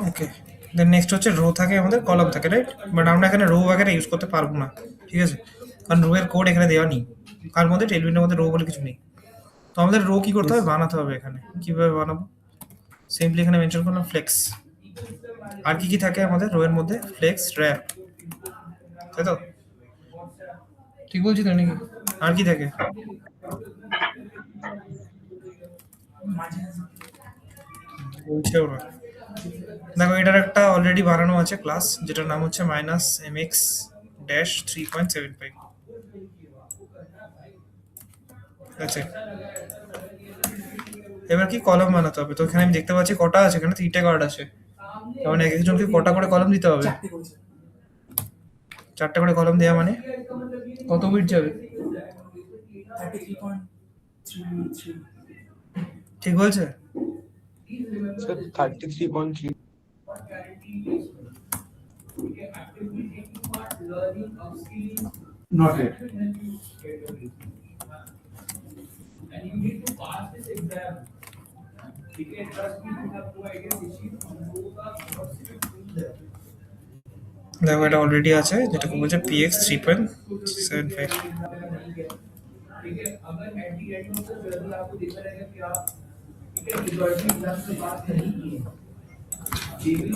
ওকে, দেন নেক্সট হচ্ছে রো থাকে আমাদের, কলাম থাকে, রাইট? বাট আমরা এখানে রো वगैरह ইউজ করতে পারবো না, ঠিক আছে? কারণ রো এর কোড এখানে দেওয়া নেই, কার মধ্যে টেলউইনের মধ্যে রো বলে কিছু নেই। তো আমাদের রো কি করতে হবে, বানাতে হবে। এখানে কিভাবে বানাবো, সিম্পলি এখানে মেনশন করলাম ফ্লেক্স। আর কি কি থাকে আমাদের রো এর মধ্যে, ফ্লেক্স, র্যাপ, তাই তো? ঠিক বলছি তো নাকি? আর কি থাকে, বলছে ওরা। দেখো এটার একটা অলরেডি বানানো আছে ক্লাস, যেটার নাম হচ্ছে -mx-3.75। আচ্ছা, এবার কি কলাম বানাতে হবে। তো এখানে আমি দেখতে পাচ্ছি কটা আছে, এখানে 3টে কার্ড আছে, কারণ এক একজনকে কটা করে কলাম দিতে হবে। 4টে করে কলাম দেওয়া মানে কত বিট যাবে, 33.33। ঠিক বলছে? স্যার 33.3। Not yet. দেখো এটা অলরেডি আছে, যেটাকে বলছে px 3.75।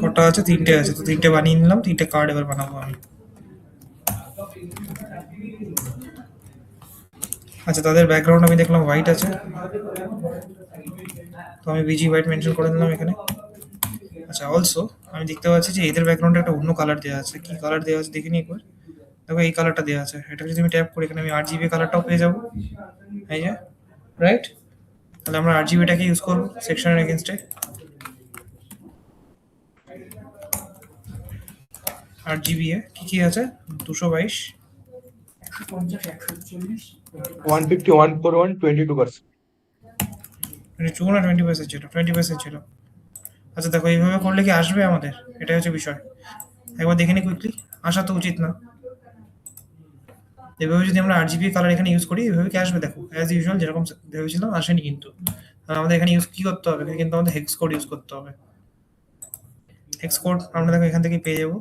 কটা আছে, 3টে আছে, তো 3টে বানিয়ে নিলাম। 3টে কার্ড এবার বানাবো আমি। আচ্ছা, তাদের ব্যাকগ্রাউন্ড আমি দেখলাম হোয়াইট আছে, তো আমি বিজি হোয়াইট মেনশন করে দিলাম এখানে। আচ্ছা, অলসো আমি দেখতে পাচ্ছি যে এদের ব্যাকগ্রাউন্ডে একটা অন্য কালার দেওয়া আছে। কি কালার দেওয়া আছে দেখিনি একবার। দেখো এই কালারটা দেওয়া আছে, এটা যদি আমি ট্যাপ করি এখানে আমি RGB কালারটাও পেয়ে যাবো, এই যে, রাইট? তাহলে আমরা RGBটাকে ইউজ করবো সেকশনের এগেনস্টে। RGB এ কি কি আছে, 222, 150, 140, 150, 141, 22%। 22 না 20% ছিল, 20% ছিল। আচ্ছা দেখো, এইভাবে করলে কি আসবে আমাদের, এটাই হচ্ছে বিষয়। একবার দেখে নি কুইকলি, আসা তো উচিত না। এভাবে যদি আমরা RGB কালার এখানে ইউজ করি, এভাবে কি আসবে? দেখো অ্যাজ ইউজুয়াল যেরকম ভেবেছিলাম আসেনি কিন্তু। আর আমাদের এখানে ইউজ কি করতে হবে, এখানে কিন্তু আমাদের হেক্স কোড ইউজ করতে হবে। হেক্স কোড আমরা দেখো এখান থেকে পেয়ে যাবো,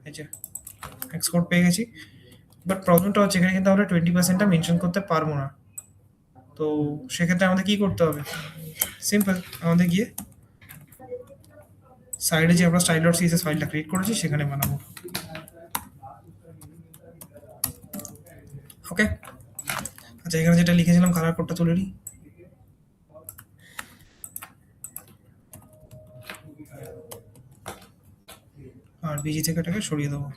এই যে হেক্স কোড পেয়ে গেছি। বাট প্রবলেমটা হচ্ছে এখানে কিন্তু আমরা 20%টা মেনশন করতে পারবো না। তো সেক্ষেত্রে আমাদের কি করতে হবে, সিম্পল, আমাদের গিয়ে সাইডে যে আমরা style.css ফাইলটা ক্রিয়েট করেছি সেখানে বানাবো। ওকে, আচ্ছা এখানে যেটা লিখেছিলাম কালার কোডটা তুলে নিই। আর বিজি থেকে এটাকে সরিয়ে দেবো।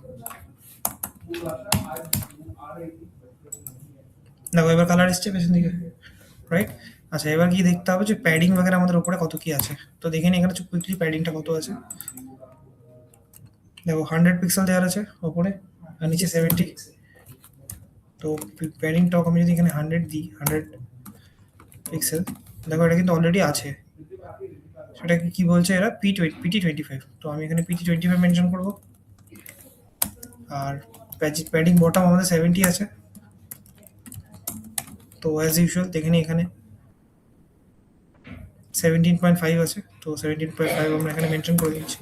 দেখো এবার কালার এসছে পেছন দিকে, রাইট? আচ্ছা, এবার কি দেখতে হবে যে প্যাডিং वगैरह আমাদের উপরে কত কি আছে। তো দেখে নিই এখানে কুইকলি প্যাডিংটা কত আছে। দেখো 100 পিক্সেল দেওয়া আছে উপরে আর নিচে 70। তো প্যাডিং টক আমি যদি এখানে 100 দিই, 100 পিক্সেল, দেখো এটা কিন্তু অলরেডি আছে। সেটা কি বলছে এরা PT25। তো আমি এখানে PT25 মেনশন করব। আর প্যাডিং বটম আমাদের 70 আছে। তো অ্যাজ ইউজুয়াল দেখে নিই এখানে 17.5 আছে। তো 17.5 আমরা এখানে মেনশন করে দিচ্ছি।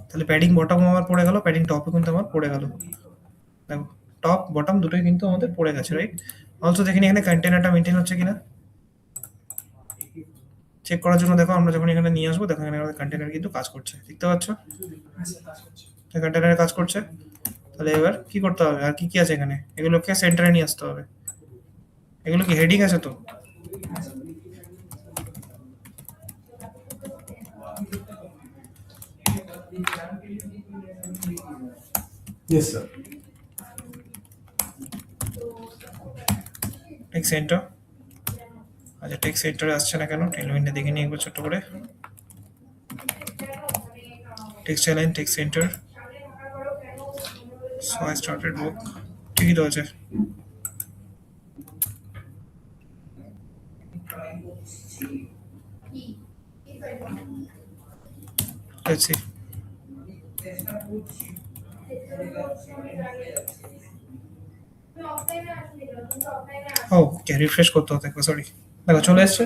তাহলে প্যাডিং বটম আমার পড়ে গেল, প্যাডিং টপও কিন্তু আমার পড়ে গেল। দেখো টপ বটম দুটোই কিন্তু আমাদের পড়ে গেছে, রাইট। অলসো দেখে নিই এখানে কন্টেনারটা মেনটেন হচ্ছে কিনা চেক করার জন্য। দেখো আমরা যখন এখানে নিয়ে আসবো, দেখো এখানে আমাদের কন্টেনার কিন্তু কাজ করছে, দেখতে পাচ্ছ কন্টেনারে কাজ করছে। তাহলে এবার কি করতে হবে, আর কি কি আছে এখানে, এগুলোকে সেন্টারে নিয়ে আসতে হবে। এগুলো কি হেডিং আছে তো? Yes, sir. Text centre. আচ্ছা, টেক্সট সেন্টারে আসছে না কেন, টেলউইন্ডে দেখে নিই একবার ছোট্ট করে। Text align, text center. So I started book, ঠিকই তো আছে। Let's see. ওকে, রিফ্রেশ করতে হতো একবার, সরি। দেখো চলে এসছে।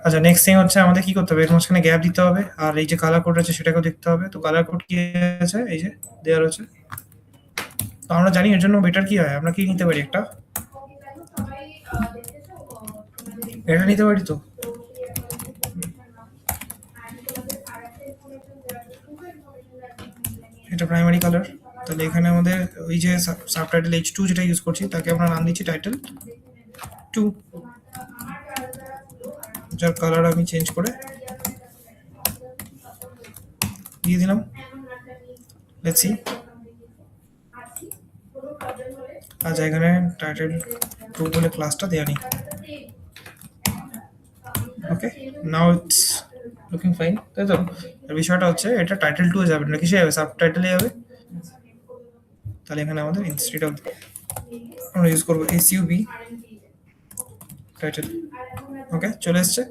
আচ্ছা, নেক্সট থিং হচ্ছে আমাদের কি করতে হবে, এর মাঝখানে গ্যাপ দিতে হবে। আর এই যে কালার কোড আছে সেটাকেও দেখতে হবে। তো কালার কোড কি আছে, এই যে দেওয়া রয়েছে। তো আমরা জানি এর জন্য বেটার কি হয়, আমরা কি নিতে পারি, একটা এটা নিতে পারি। তো এটা প্রাইমারি কালার। তাহলে এখানে আমাদের ওই যে সাবটাইটেল H2 যেটা ইউজ করছি তাকে আমরা নাম দিচ্ছি টাইটেল 2, যার কালার আমি চেঞ্জ করে দিয়ে দিলাম। Let's see. আচ্ছা, এখানে টাইটেল 2 বলে ক্লাসটা দেয়া নেই। ওকে, নাও ইটস লুকিং ফাইন, তাই তো? আর বিষয়টা হচ্ছে এটা টাইটেল 2 এ যাবে না, কিসে যাবে, সাবটাইটেলে যাবে। তাহলে এখানে আমাদের ইনস্টেড অফ আমরা ইউজ করব SUB টাইটেল। ওকে, চলে এসছে।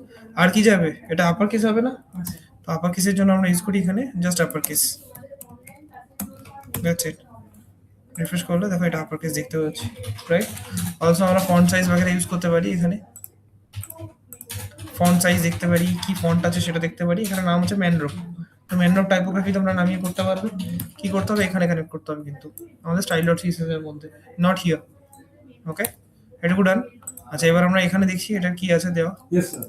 আর কি যাবে, এটা আপার কেস হবে না? তো আপার কেসের জন্য আমরা ইউজ করি এখানে just upper case, that's it. Refresh করলে দেখো এটা আপার কেস দেখতে পাচ্ছি, রাইট। অলসো আমরা ফন্ট সাইজ वगैरह ইউজ করতে পারি। এখানে ফন্ট সাইজ দেখতে পারি, কি ফন্ট আছে সেটা দেখতে পারি। এখানে নাম হচ্ছে ম্যানরোপ। তো ম্যানরোপ টাইপোগ্রাফি তোমরা নামিয়ে করতে পারবে। কি করতে হবে, এখানে কানেক্ট করতে হবে কিন্তু আমাদের style.css এর মধ্যে, নট হিয়ার। ওকে, এটুকু ডান। আচ্ছা, এবার আমরা এখানে দেখছি এটা কি আছে দেওয়া। Yes, sir.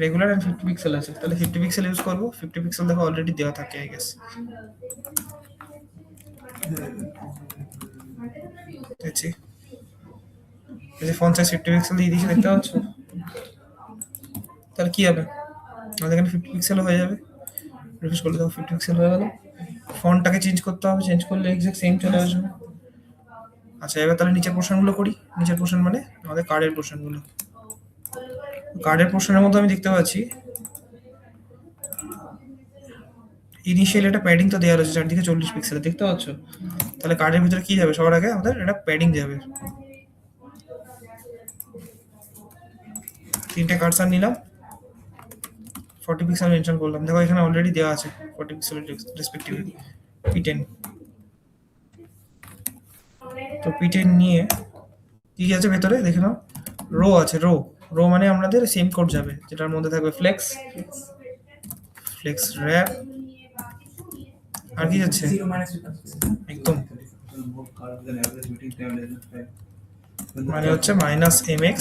Regular and 50 pixel আছে। তাহলে 50 পিক্সেল ইউজ করব। 50 পিক্সেল দেখো অলরেডি দেওয়া থাকে, আই গেস। দেখছি এই যে ফন্ট সাইজ 50 পিক্সেল দিয়ে দিয়েছি, দেখতে পাচ্ছ। তাহলে কি হবে, আমাদের এখানে 50 পিক্সেল হয়ে যাবে। রিফ্রেশ করলে দেখো 50 পিক্সেল হয়ে গেল। ফন্টটাকে চেঞ্জ করতে হবে, চেঞ্জ করলে এক্সাক্ট সেম চলে আসবে। আচ্ছা, এবার তাহলে নিচের পোর্শনগুলো করি। নিচের পোর্শন মানে আমাদের কার্ডের পোর্শনগুলো। কার্ডের পোর্শনের মধ্যে আমি দেখতে পাচ্ছি ইনিশিয়াল এটা প্যাডিং তো দেওয়া রয়েছে চারদিকে 40 পিক্সেল, দেখতে পাচ্ছ। তাহলে কার্ডের ভিতরে কি যাবে, সবার আগে আমাদের এটা প্যাডিং যাবে। তিনটে কার্সার নিলাম, 40 পিক্সেল মেনশন করলাম। দেখো এখানে অলরেডি দেওয়া আছে 40 পিক্সেল রেসপেক্টিভলি P10। তো P10 নিয়ে কি আছে ভেতরে দেখে নাও, রো আছে। রো মানে আমাদের সেম কোড যাবে, যেটার মধ্যে থাকবে ফ্লেক্স র্যাপ, আর কি যাচ্ছে 0 minus 2. একদম, মানে হচ্ছে -mx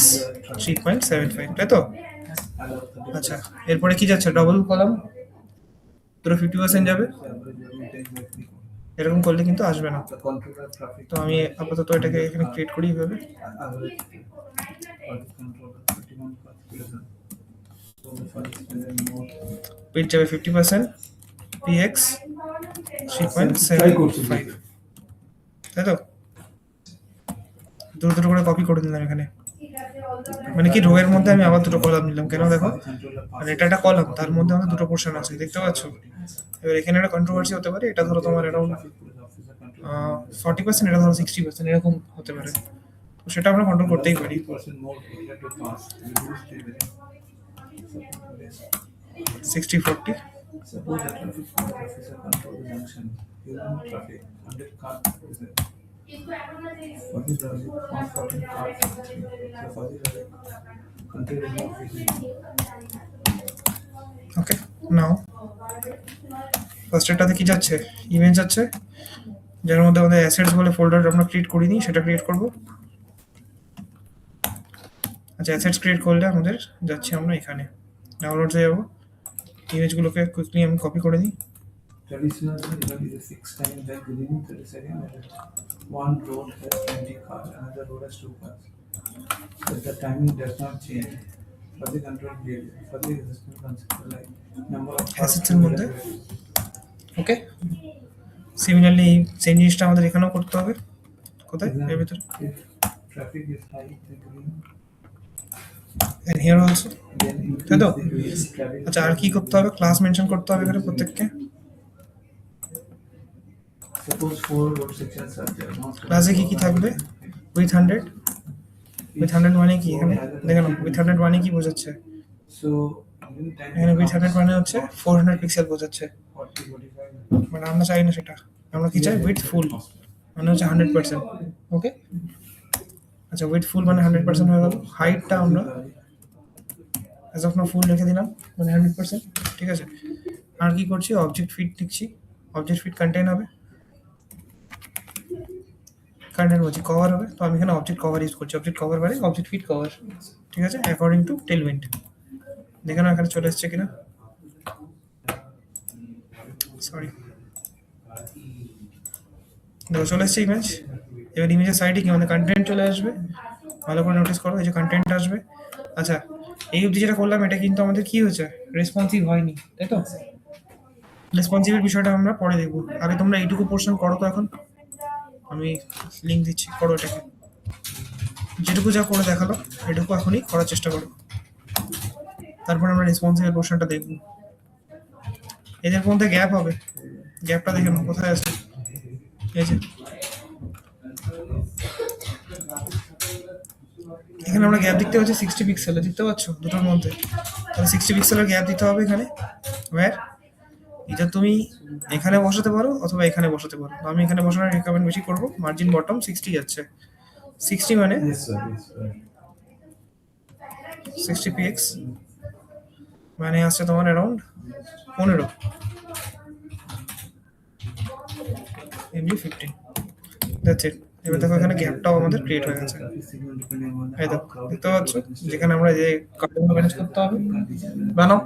3.75, তাই তো? আচ্ছা, এরপরে কি যাচ্ছে, ডবল কলাম, পুরো 50% যাবে। এরকম করলে কিন্তু আসবে না। তো আমি আপাতত এটাকে এখানে ক্রিয়েট করি এইভাবে। পেজ যাবে 50%, px 3.75, তাই তো? দুটো দুটো করে কপি করে নিলাম এখানে, মানে কি রো এর মধ্যে আমি আবার দুটো কলাম নিলাম, কেন দেখো মানে এটা একটা কলাম, তার মধ্যে আমাদের দুটো পোর্শন আছে, দেখতে পাচ্ছ। এবার এখানে একটা কন্ট্রোভার্সি হতে পারে, এটা ধরো তোমার অ্যারাউন্ড 40%, এটা ধরো 60%, এরকম হতে পারে, তো সেটা আমরা কন্ট্রোল করতেই পারি। 60-40 Suppose a traffic officer control the junction, human traffic, 100 car is there. What is the 114 car? So for the control remote vision. Okay, now first এটাতে কি যাচ্ছে, ইমেজ যাচ্ছে, যার মধ্যে আমাদের অ্যাসেটস বলে ফোল্ডার আমরা ক্রিয়েট করিনি, সেটা ক্রিয়েট করব। আচ্ছা, অ্যাসেটস ক্রিয়েট করলে আমাদের যাচ্ছি আমরা এখানে ডাউনলোডসে যাব, ইমেজগুলোকে কুইকলি আমি কপি করে নিই। Traditional event is a fixed time that within 30 seconds, one road has 20 cars, another road has 2 cars. But the timing does not change. For the control behavior, for the resistance concept, like number of cars. অ্যাসেটসের মধ্যে ওকে, similarly same জিনিসটা আমাদের এখানেও করতে হবে। কোথায়? এর ভিতরে, If traffic is high, the green, and here also, then তাই তো? increase the traffic. আচ্ছা, আর কি করতে হবে? ক্লাস মেনশন করতে হবে এখানে প্রত্যেককে। Suppose 4 road sections are there. ক্লাসে কি কি থাকবে? উইথ 100, উইথ 100 মানে কি? এখানে দেখেন উইথ 100 মানে কি বোঝাচ্ছে? So within time. এখানে উইথ 100 মানে হচ্ছে 400 পিক্সেল বোঝাচ্ছে, 40-45. মানে আমরা চাই না সেটা, আমরা কি চাই? উইথ ফুল মানে হচ্ছে 100%। ওকে, আচ্ছা, উইথ ফুল মানে 100% হয়ে গেল। হাইটটা আমরা অ্যাজ অফ নাও ফুল রেখে দিলাম, মানে 100%, ঠিক আছে। আর কি করছি? অবজেক্ট ফিট লিখছি, অবজেক্ট ফিট কন্টেইন হবে, কন্টেন্ট বলছি কভার হবে, তো আমি এখানে অবজেক্ট কভার ইউজ করছি, অবজেক্ট কভার মানে অবজেক্ট ফিট কভার, ঠিক আছে, অ্যাকর্ডিং টু টেলউইন্ড। দেখে না এখানে চলে এসছে কিনা, সরি, দেখো চলে এসছে ইমেজ। এবার ইমেজের সাইডে কি আমাদের কন্টেন্ট চলে আসবে, ভালো করে নোটিস করো, এই যে কন্টেন্ট আসবে। আচ্ছা, এই অবধি যেটা করলাম এটা কিন্তু আমাদের কি হয়েছে? রেসপন্সিভ হয়নি, তাই তো? রেসপন্সিভের বিষয়টা আমরা পরে দেখবো, আগে তোমরা এইটুকু পোর্শন করো। তো এখন আমি লিঙ্ক দিচ্ছি, করো এটাকে, যেটুকু যা করে দেখালো এটুকু এখনই করার চেষ্টা করো, তারপর আমরা রেসপন্সিভের পোর্শনটা দেখবো। এদের মধ্যে গ্যাপ হবে, গ্যাপটা দেখে নাও কোথায় আছে, এই যে এখানে আমরা গ্যাপ দেখতে পাচ্ছি 60 পিক্সেলের, দেখতে পাচ্ছ দুটোর মধ্যে, তাহলে 60 পিক্সেলের গ্যাপ দিতে হবে এখানে। ওয়্যার এটা তুমি এখানে বসাতে পারো অথবা এখানে বসাতে পারো, তো আমি এখানে বসানোর রেকমেন্ড বেশি করবো। মার্জিন বটম 60 যাচ্ছে, 60 মানে Yes, sir. Yes, sir. 60 PX মানে আসছে তোমার অ্যারাউন্ড 15 এমনি 15, দ্যাটস ইট। এবার দেখো এখানে গ্যাপটাও আমাদের ক্রিয়েট হয়ে গেছে, Traffic signal depending on এই how দেখো crowded দেখতে পাচ্ছ, যেখানে আমরা যে কার্টুনটা ম্যানেজ করতে হবে। বানাও,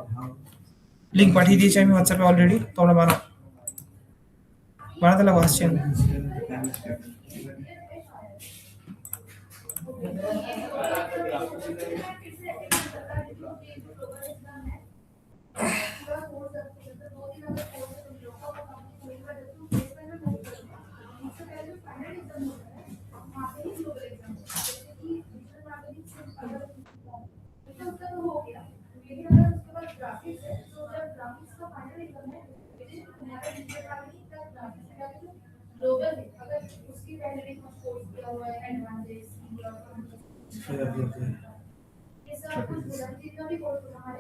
লিঙ্ক পাঠিয়ে দিয়েছি আমি হোয়াটসঅ্যাপে অলরেডি, তোমরা বানাও, বানাতে লাগো, আসছি আমি।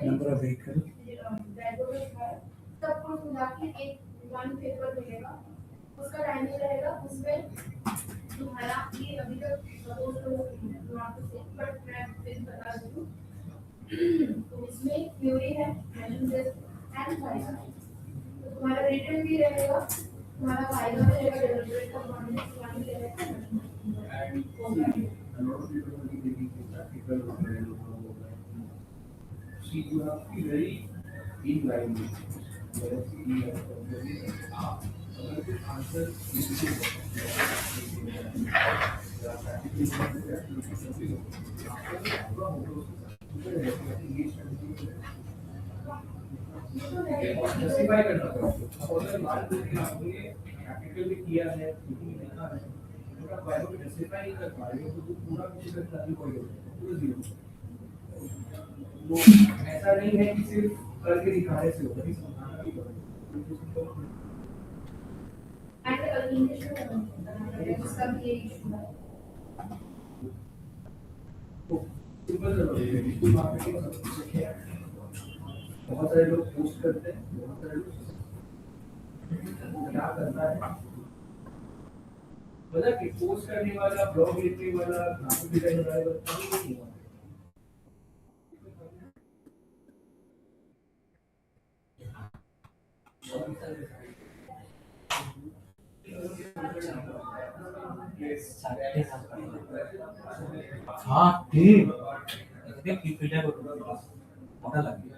number of vehicles. उसका टाइमिंग रहेगा उसमें तुम्हारा ये अभी तक सपोज तो बट मैं फिर बता दूं तो इसमें थ्योरी है मैनेजमेंट एंड फाइनल तो तुम्हारा रिटर्न भी रहेगा, तुम्हारा फाइनल रहेगा, डेलिवरेट का वन रहेगा। You have to be very in line with justify करना पड़ेगा। किया है, लिखा है, ऐसा नहीं है कि सिर्फ करके दिखाने से होगा। And the communication जिसका भी ये issue है। बहुत सारे लोग पोस्ट करते हैं, बहुत सारे लोग क्या करता है, मतलब कि पोस्ट करने वाला, ब्लॉग लिखने वाला, ग्राफिक डिजाइन वाला कभी नहीं हुआ। हाँ ठीक ফিল্টার করতে ওটা লাগবে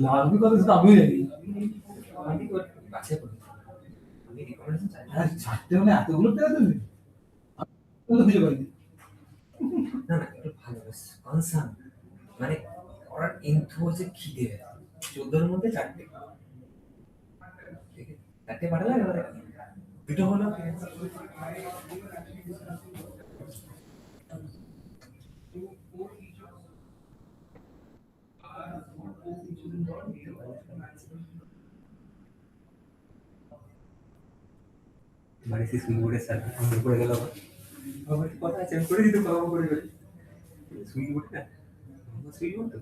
লাগবে কথা সেটা আমি জানি। বাছাই করি আমি রিকমেন্ডেশন চাই হ্যাঁ ছাড়তে হলে এতগুলো পেয়ে দেবে আমি তো খুঁজে পাইনি। না না একটু ভালো কনসার্ন মানে ওরা ইনফো হচ্ছে খিদে 14 এর মধ্যে 4টে ঠিক আছে 4টে পাঠালে এবারে দুটো হলো বাড়ি থেকে সুইগি স্যার ফোন করে গেল আবার কথা আছে আমি করে দিতে পারবো করে সুইগি বোর্ডটা সুইগি বোর্ড তো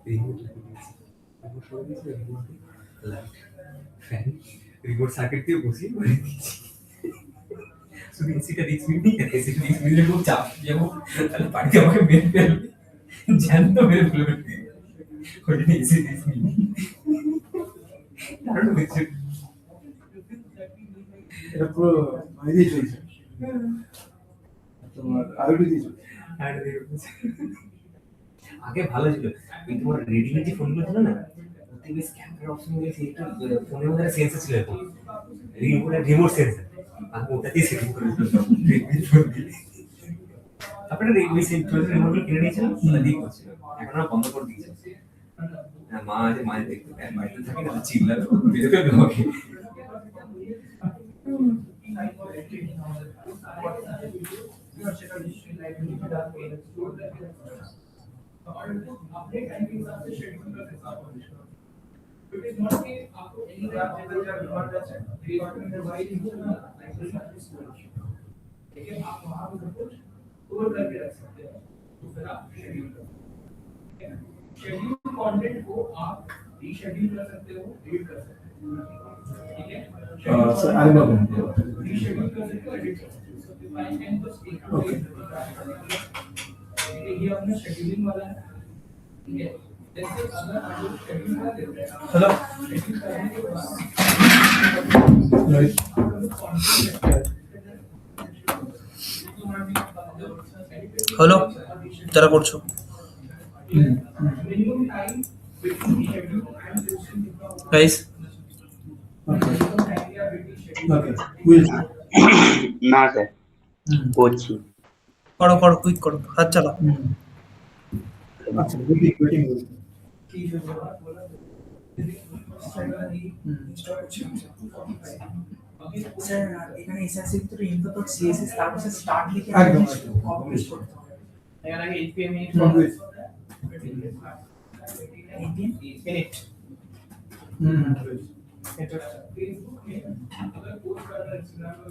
রিমোট রিমোট করে দিয়েছে remote light fan remote circuit দিয়ে বসিয়ে করে দিয়েছি শুধু এসিটা রিক্স নিয়ে এসিটা রিক্স নিলে খুব চাপ যেমন তাহলে বাড়িতে আমাকে মেরে ফেলবে জ্যান্ত মেরে ফেলবে ওই জন্য এসি রিক্স নিই দারুণ হয়েছে এটা পুরো আইডিয়া চলছে তোমার আইডি দিয়ে চলছে। আগে ভালো ছিল কিন্তু আমার রেডিমি যে ফোনগুলো ছিল না ওতে বেশ ক্যামেরা অপশন গুলো সেই একটু ফোনের মধ্যে সেন্সর ছিল এরকম রিমোট সেন্সর আমি ওটা দিয়ে সেটিং করে দিতাম রেডমি ফোন দিয়ে আপনারা রেডমি সেন্সর রিমোট কিনে নিয়েছিলাম ওটা দিয়ে করছিল এখন আমরা বন্ধ করে দিয়েছি মা আছে মায়ের দেখতে বাড়িতে থাকে না চিল্লাবে বের করে দেবো शेड्यूल कंटेंट को आप रीशेड्यूल कर सकते हो, एडिट कर सकते हो, ठीक है? सर आई नो रीशेड्यूल कर सकते हो, एडिट कर सकते हो। So if I can just take away ये अपना शेड्यूलिंग वाला है, ठीक है? जैसे अगर हम लोग शेड्यूल कर देते हैं, हेलो शेड्यूल करने के बाद राइट হলো যারা করছো গাইস না স্যার করছি করো করো কুইক করো হাত চালাও আচ্ছা ওয়েটিং স্যার এখানে এসএসসি ভিতরে ইনফো তো সিএসএস তারপর স্টার্ট লিখে একদম কপি করতে এখানে আগে এইচপিএম মিনিট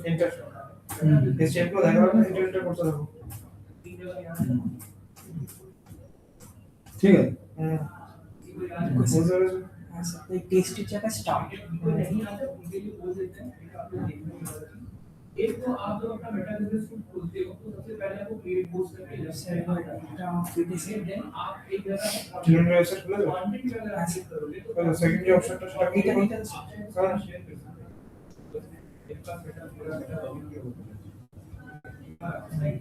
এন্টার এই স্টেপগুলো দেখা হবে এন্টার করতে হবে ঠিক আছে টেস্টের জায়গায় স্টার্ট एक तो आप जब अपना मेटा बिजनेस को खोलते हो तो सबसे पहले आपको क्रिएट पोस्ट करके देन आप एक जगह जिन्होंने वेबसाइट खोला है कंटेंट की अगर आप क्लिक करोगे तो सेकंड जो ऑप्शन था এটা सारा शेयर कर सकते हो इसका मेटा पूरा मेटा लॉगिन किया होता है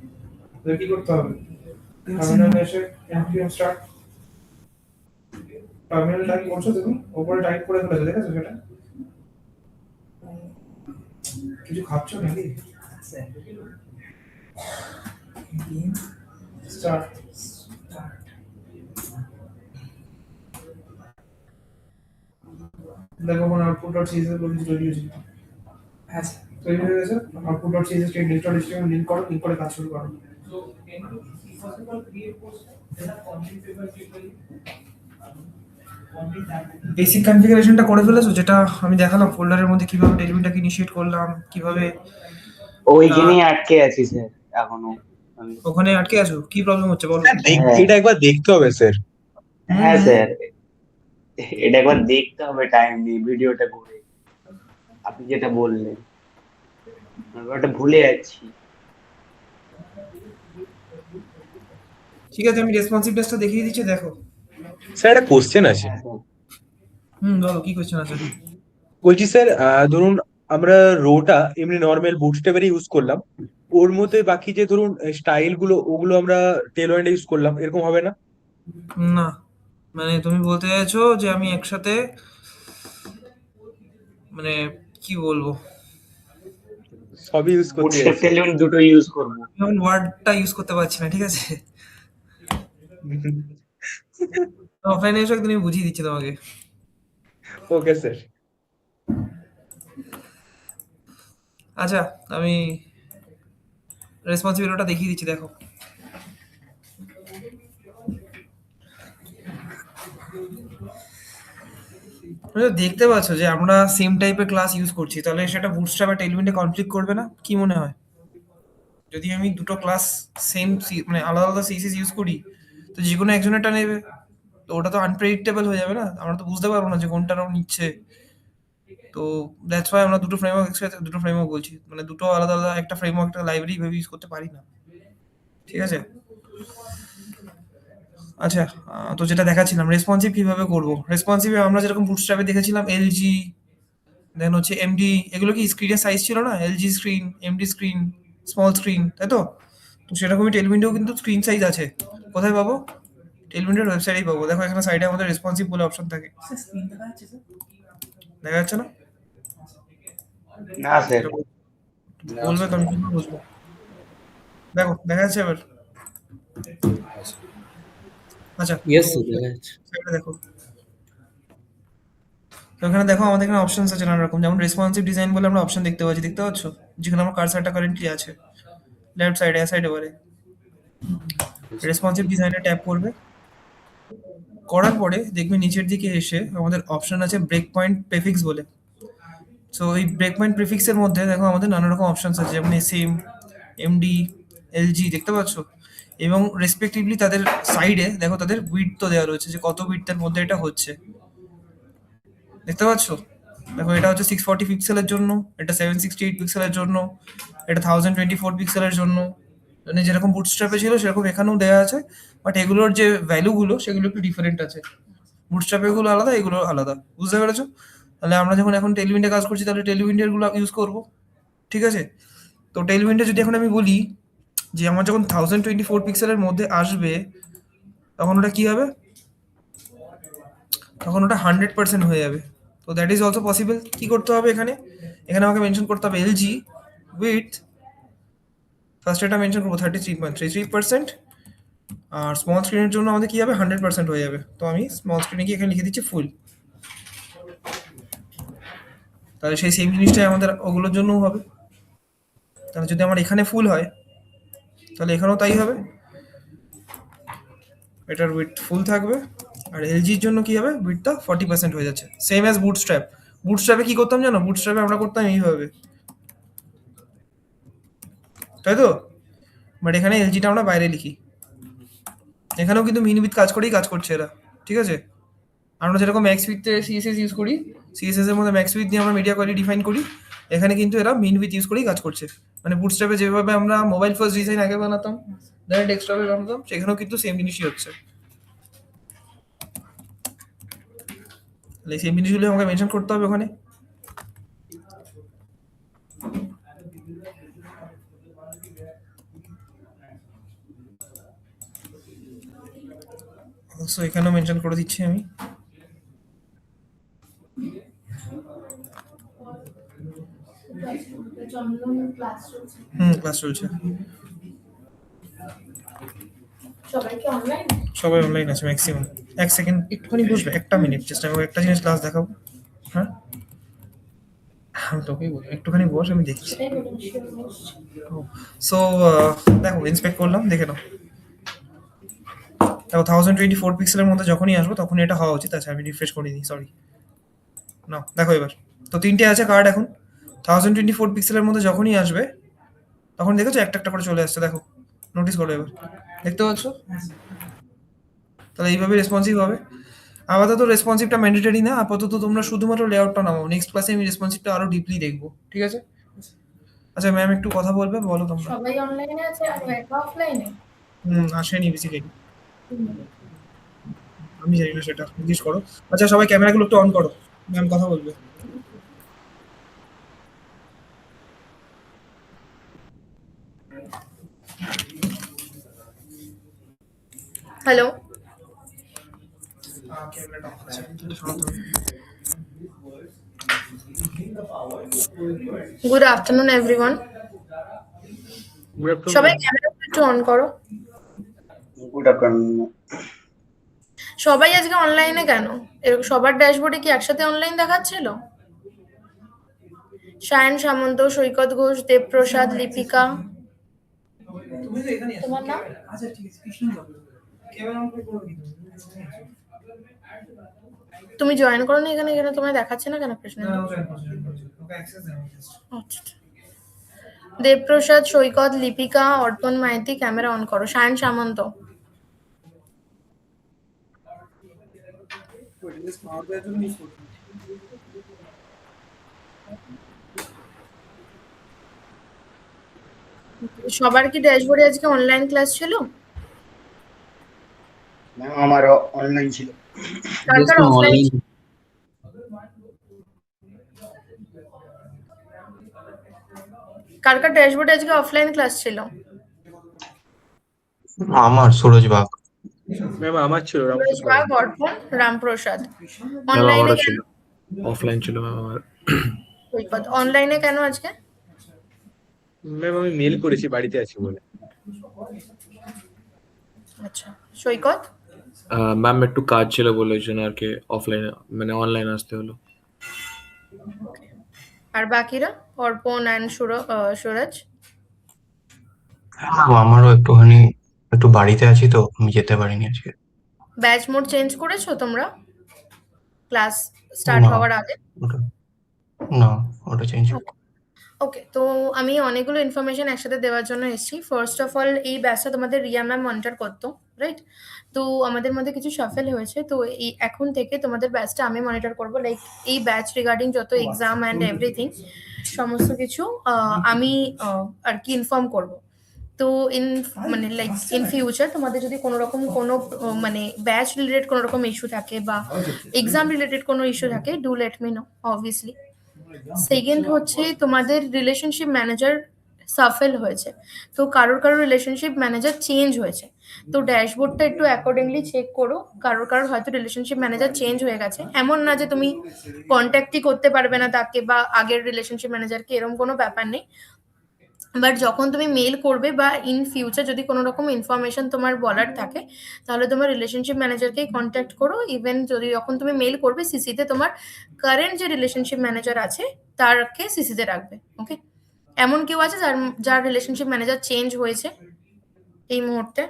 देखिए করতে হবে টার্মিনাল এসে npm স্টার্ট টার্মিনাল টাইপ করছো তুমি উপরে টাইপ করে ফেলেছো দেখেছো সেটা কিছু খাচ্ছ নাকি স্টার্ট দেখো ওখানে আউটপুট ডট সিএসএস বলে কিছু তৈরি হয়েছে হ্যাঁ স্যার তৈরি হয়ে গেছে output dot CSS state list dot HTML link করো লিংক করে কাজ শুরু করো So can you if possible create post then a complete paper people complete that. Basic কনফিগারেশনটা করে ফেলেছো যেটা আমি দেখালাম ফোল্ডারের মধ্যে কিভাবে টেলিভিনটাকে ইনিশিয়েট করলাম কিভাবে ওইখানেই আটকে আছি স্যার এখনো আমি। ওখানে আটকে আছো কি প্রবলেম হচ্ছে বলো স্যার হ্যাঁ। এটা একবার দেখতে হবে স্যার। হ্যাঁ স্যার এটা একবার দেখতে হবে টাইম দিয়ে ভিডিওটা করে আপনি যেটা বললেন আমি ওটা ভুলে যাচ্ছি। ঠিক আছে আমি রেসপন্সিভনেসটা দেখিয়ে দিচ্ছি দেখো স্যার একটা কোশ্চেন আছে। হ্যাঁ স্যার বলো কি কোশ্চেন আছে বলছি স্যার ধরুন আমরা রোটা এমনি নর্মাল বুটস্ট্র্যাপের ইউজ করলাম, ওর মধ্যে বাকি যে ধরুন স্টাইল গুলো ওগুলো আমরা টেলওয়ার্ডে ইউজ করলাম, এরকম হবে না? না মানে তুমি বলতে চাইছো যে আমি একসাথে মানে কি বলবো সবই ইউজ করতে বুটস্ট্র্যাপ চাইছি। টেলিভিশন দুটো ইউজ করব। আমি ওয়ার্ডটা ইউজ করতে পারছি না ঠিক আছে অফলাইনে এসে একদিন আমি বুঝিয়ে দিচ্ছি তোমাকে ওকে স্যার। আচ্ছা আমি রেসপন্সিবিলিটিটা দেখিয়ে দিচ্ছি দেখো তুমি তো দেখতে পাচ্ছ যে আমরা সেম টাইপের ক্লাস ইউজ করছি তাহলে সেটা বুটস্ট্র্যাপ আর টেলভিনটা কনফ্লিক্ট করবে না কি মনে হয় যদি আমি দুটো ক্লাস সেম মানে আলাদা আলাদা সিএসএস ইউজ করি তো যে কোনো একজনেরটা নেবে তো ওটা তো আনপ্রেডিক্টেবল হয়ে যাবে না আমরা তো বুঝতে পারবো না যে কোনটারও নিচ্ছে তো দ্যাটস ওয়াই আমরা দুটো ফ্রেমওয়ার্ক একসাথে দুটো ফ্রেমওয়ার্ক বলছি মানে দুটো আলাদা আলাদা একটা ফ্রেমওয়ার্ক একটা লাইব্রেরি ভেবে ইউজ করতে পারি না ঠিক আছে আচ্ছা তো যেটা দেখাচ্ছিলাম রেসপন্সিভ কিভাবে করব রেসপন্সিভ আমরা যেরকম বুটস্ট্র্যাপে দেখেছিলাম এলজি দেন হচ্ছে এমডি এগুলো কি স্ক্রিনের সাইজ ছিল না LG screen MD screen small screen তাই তো তো সেরকমই টেলউইন্ডেও কিন্তু স্ক্রিন সাইজ আছে কোথায় পাবো টেলউইন্ডের ওয়েবসাইটেই পাবো দেখো এখানে সাইডে আমাদের রেসপন্সিভ বলে অপশন থাকে স্যার স্ক্রিন দেখা যাচ্ছে স্যার দেখা যাচ্ছে না না স্যার বলবে তো আমি কি করে বুঝবো দেখো দেখা যাচ্ছে এবার আচ্ছা ইয়েস স্যার দেখা যাচ্ছে সাইডে দেখো তো এখানে দেখো আমাদের এখানে অপশনস আছে নানা রকম যেমন রেসপন্সিভ ডিজাইন বলে আমরা অপশন দেখতে পাচ্ছি দেখতে পাচ্ছ যেখানে আমার কার্সারটা কারেন্টলি আছে লেফট সাইডে সাইডে বারে রেসপন্সিভ ডিজাইনে ট্যাপ করবে করার পরে দেখবে নিচের দিকে এসে আমাদের অপশন আছে ব্রেক পয়েন্ট প্রিফিক্স বলে সো এই ব্রেক পয়েন্ট প্রিফিক্সের মধ্যে দেখো আমাদের নানা রকম অপশনস আছে যেমন এসএম এমডি এলজি দেখতে পাচ্ছ এবং রেসপেক্টিভলি তাদের সাইডে দেখো তাদের উইডথ তো দেওয়া রয়েছে যে কত উইডথের মধ্যে এটা হচ্ছে দেখতে পাচ্ছ দেখো এটা হচ্ছে 640 পিক্সেলের জন্য এটা 768 পিক্সেলের জন্য এটা 1024 পিক্সেলের জন্য মানে যেরকম বুটস্ট্র্যাপে ছিল সেরকম এখানেও দেওয়া আছে বাট এগুলোর যে ভ্যালুগুলো সেগুলো একটু ডিফারেন্ট আছে বুটস্ট্র্যাপে গুলো আলাদা এগুলো আলাদা বুঝতে পেরেছো তাহলে আমরা যখন এখন টেলউইন্ডে কাজ করছি তাহলে টেলউইন্ডের গুলো ইউজ করব ঠিক আছে তো টেলউইন্ডে যদি এখন আমি বলি যে আমার যখন 1024 পিক্সেলের মধ্যে আসবে তখন ওটা কি হবে তখন ওটা 100% হয়ে যাবে তো দ্যাট ইজ অলসো পসিবল কি করতে হবে এখানে এখানে আমাকে মেনশন করতে হবে এলজি উইথ ফার্স্ট এটা মেনশন করবো 33.33% আর স্মল স্ক্রিনের জন্য আমাদের কি হবে 100% হয়ে যাবে তো আমি স্মল স্ক্রিনে গিয়ে এখানে লিখে দিচ্ছি ফুল তাহলে সেই সেম জিনিসটাই আমাদের ওগুলোর জন্যও হবে তাহলে যদি আমার এখানে ফুল হয় তাহলে এখানেও তাই হবে এটার উইথ ফুল থাকবে আর এলজির জন্য কি হবে উইথটা 40% হয়ে যাচ্ছে সেম অ্যাজ বুটস্ট্র্যাপ বুটস্ট্র্যাপে কি করতাম জানো বুটস্ট্র্যাপে আমরা করতাম এইভাবে তাই তো বাট এখানে এলজিটা আমরা বাইরে লিখি এখানেও কিন্তু মিনউইথ কাজ করেই কাজ করছে এরা ঠিক আছে আমরা যেরকম ম্যাক্স উইথে সিএসএস ইউজ করি সিএসএস এর মধ্যে ম্যাক্স উইথ দিয়ে আমরা মিডিয়া কোয়ালিটি ডিফাইন করি এখানে কিন্তু এরা মিনউইথ ইউজ করেই কাজ করছে মানে বুটস্ট্র্যাপে যেভাবে আমরা মোবাইল ফার্স্ট ডিজাইন আগে বানাতাম দেন ডেস্কটপে বানাতাম সেখানেও কিন্তু সেম জিনিসই হচ্ছে তাহলে সেম জিনিসগুলো আমাকে মেনশন করতে হবে ওখানে সো এখানেও মেনশন করে দিচ্ছি আমি ক্লাস চলছে সবাই অনলাইন আছে ম্যাক্সিমাম 1 সেকেন্ড একটুখানি বসবে 1 মিনিট জাস্ট আমি একটা জিনিস ক্লাস দেখাবো হ্যাঁ আমি তোকেই বলি একটুখানি বস, আমি দেখছি। সেটাই বললাম, sure বসছি। সো দেখো ইন্সপেক্ট করলাম, দেখে নাও। দেখো 1024 পিক্সেলের মধ্যে যখনই আসবো তখনই এটা হওয়া উচিত। আচ্ছা আমি রিফ্রেশ করে দিই, সরি। না দেখো এবার তো তিনটে আছে কার্ড এখন। 1024 পিক্সেলের মধ্যে যখনই আসবে তখন দেখেছো একটা একটা করে চলে আসছে, দেখো নোটিস করো এবার, দেখতে পাচ্ছ? তাহলে এইভাবে রেসপন্সিভ হবে। আপাতত রেসপন্সিভটা ম্যান্ডেটরি না, আপাতত তোমরা শুধুমাত্র লেআউটটা নামাও। নেক্সট ক্লাসে আমি রেসপন্সিভটা আরো ডিপলি দেখবো, ঠিক আছে? আচ্ছা ম্যাম একটু কথা বলবে, বলো তোমরা। সবাই অনলাইনে আছে আর একা অফলাইনে? আসেনি বেসিক্যালি, আমি জানি না সেটা, জিজ্ঞেস করো। আচ্ছা সবাই ক্যামেরাগুলো একটু অন করো, ম্যাম কথা বলবে। হ্যালো, ক্যামেরাটা অন আছে, শোনাতে হবে। Good afternoon everyone. সবাই ক্যামেরা একটু অন করো। Good afternoon. সবাই আজকে অনলাইনে কেন? এরকম সবার ড্যাশবোর্ডে কি একসাথে অনলাইন দেখাচ্ছিল? সায়ন সামন্ত, সৈকত ঘোষ, দেবপ্রসাদ, লিপিকা। তুমি তো এখানেই আছো। তোমার নাম? আচ্ছা ঠিক আছে, কৃষ্ণ যাবে। ক্যামেরা অন করে করো কি তুমি? তুমি জয়েন করো না এখানে? এখানে তোমায় দেখাচ্ছে না কেন কৃষ্ণ? না ওটা ওকে অ্যাক্সেস দেন জাস্ট। আচ্ছা। দেবপ্রসাদ, সৈকত, লিপিকা, অর্পণ মাইতি, ক্যামেরা অন করো। সায়ন সামন্ত। স্মার্ট দেওয়ার জন্য ইউজ করতে। সবার কি ড্যাশবোর্ডে আজকে অনলাইন ক্লাস ছিল? ম্যাম আমার অনলাইন ছিল। কার কার অফলাইন? কার কার ড্যাশবোর্ডে আজকে অফলাইন ক্লাস ছিল? আমার সুরজ বাগ। ম্যাম আমার ছিল সুরেশ বাগ, অর্পণ, রামপ্রসাদ। অনলাইনে কেন? অফলাইন ছিল ম্যাম আমার। সৈকত অনলাইনে কেন আজকে? ম্যাম আমি মেল করেছি, বাড়িতে আছি বলে। আচ্ছা, সৈকত? ম্যাম একটু কাজ ছিল বলে ওই জন্য আর কি অফলাইনে মানে অনলাইন আসতে হলো। আর বাকিরা? অর্পণ অ্যান্ড সুরজ? আমারও একটু বাড়িতে আছি তো আমি যেতে পারিনি আজকে। ব্যাচ মোড চেঞ্জ করেছো তোমরা ক্লাস স্টার্ট না। হওয়ার আগে? না, ওটা চেঞ্জ। ওকে, তো আমি অনেকগুলো ইনফরমেশন একসাথে দেওয়ার জন্য এসেছি। ফার্স্ট অফ অল, এই ব্যাচটা তোমাদের রিয়া ম্যাম মনিটর করতো, রাইট? তো আমাদের মধ্যে কিছু শাফেল হয়েছে, তো এই এখন থেকে তোমাদের ব্যাচটা আমি মনিটর করবো। লাইক এই ব্যাচ রিগার্ডিং যত এক্সাম অ্যান্ড এভরিথিং সমস্ত কিছু আমি আর কি ইনফর্ম করবো। তো মানে লাইক ইন ফিউচার তোমাদের যদি কোনো রকম কোনো মানে ব্যাচ রিলেটেড কোনো রকম ইস্যু থাকে বা এক্সাম রিলেটেড কোনো ইস্যু থাকে, do let me no obviously. Second হচ্ছে, তোমাদের রিলেশনশিপ ম্যানেজার সাফেল হয়েছে, তো কারোর রিলেশনশিপ ম্যানেজার চেঞ্জ হয়েছে। তো ড্যাশবোর্ডটা একটু অ্যাকর্ডিংলি চেক করো। কারোর হয়তো রিলেশনশিপ ম্যানেজার চেঞ্জ হয়ে গেছে, এমন না যে তুমি কন্ট্যাক্টই করতে পারবে না তাকে বা আগের রিলেশনশিপ ম্যানেজারকে, এরকম কোনো ব্যাপার নেই। বাট যখন তুমি মেল করবে বা ইন ফিউচার যদি কোনো রকম ইনফরমেশন তোমার বলার থাকে, তাহলে তোমার রিলেশনশিপ ম্যানেজারকেই কন্ট্যাক্ট করো। ইভেন যদি যখন তুমি মেল করবে, সিসিতে তোমার কারেন্ট যে রিলেশনশিপ ম্যানেজার আছে তারকে সিসিতে রাখবে। ওকে? এমন কেউ আছে যার রিলেশনশিপ ম্যানেজার চেঞ্জ হয়েছে এই মুহূর্তে?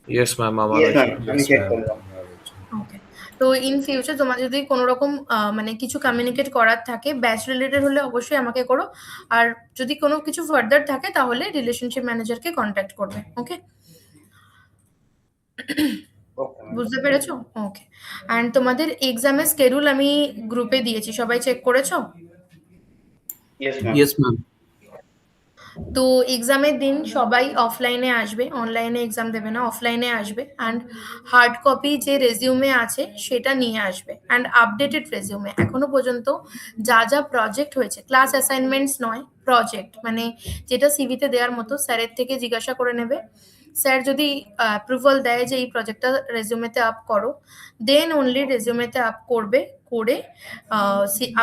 ইয়েস ম্যাম আমার Yes, ma'am, আমি চেক করলাম। ওকে, তো ইন ফিউচার তোমার যদি কোনো রকম মানে কিছু কমিউনিকেট করার থাকে ব্যাচ রিলেটেড হলে অবশ্যই আমাকে করো। আর যদি কোনো কিছু ফার্দার থাকে তাহলে রিলেশনশিপ ম্যানেজারকে কন্ট্যাক্ট করবে। ওকে, বুঝতে পেরেছো? ওকে, অ্যান্ড তোমাদের এক্সামের স্কেডিউল আমি গ্রুপে দিয়েছি, সবাই চেক করেছো? Yes, ma'am. Yes ma'am. তো এক্সামের দিন সবাই অফলাইনে আসবে, অনলাইনে এক্সাম দেবে না, অফলাইনে আসবে। অ্যান্ড হার্ড কপি যে রেজিউমে আছে সেটা নিয়ে আসবে, অ্যান্ড আপডেটেড রেজিউমে। এখনো পর্যন্ত যা যা প্রজেক্ট হয়েছে, ক্লাস অ্যাসাইনমেন্টস নয়, প্রজেক্ট মানে যেটা সিভিতে দেওয়ার মতো, স্যারের থেকে জিজ্ঞাসা করে নেবে। স্যার যদি অ্যাপ্রুভাল দেয় যে এই প্রজেক্টটা রেজিউমেতে আপ করো, দেন অনলি রেজিউমেতে আপ করবে, করে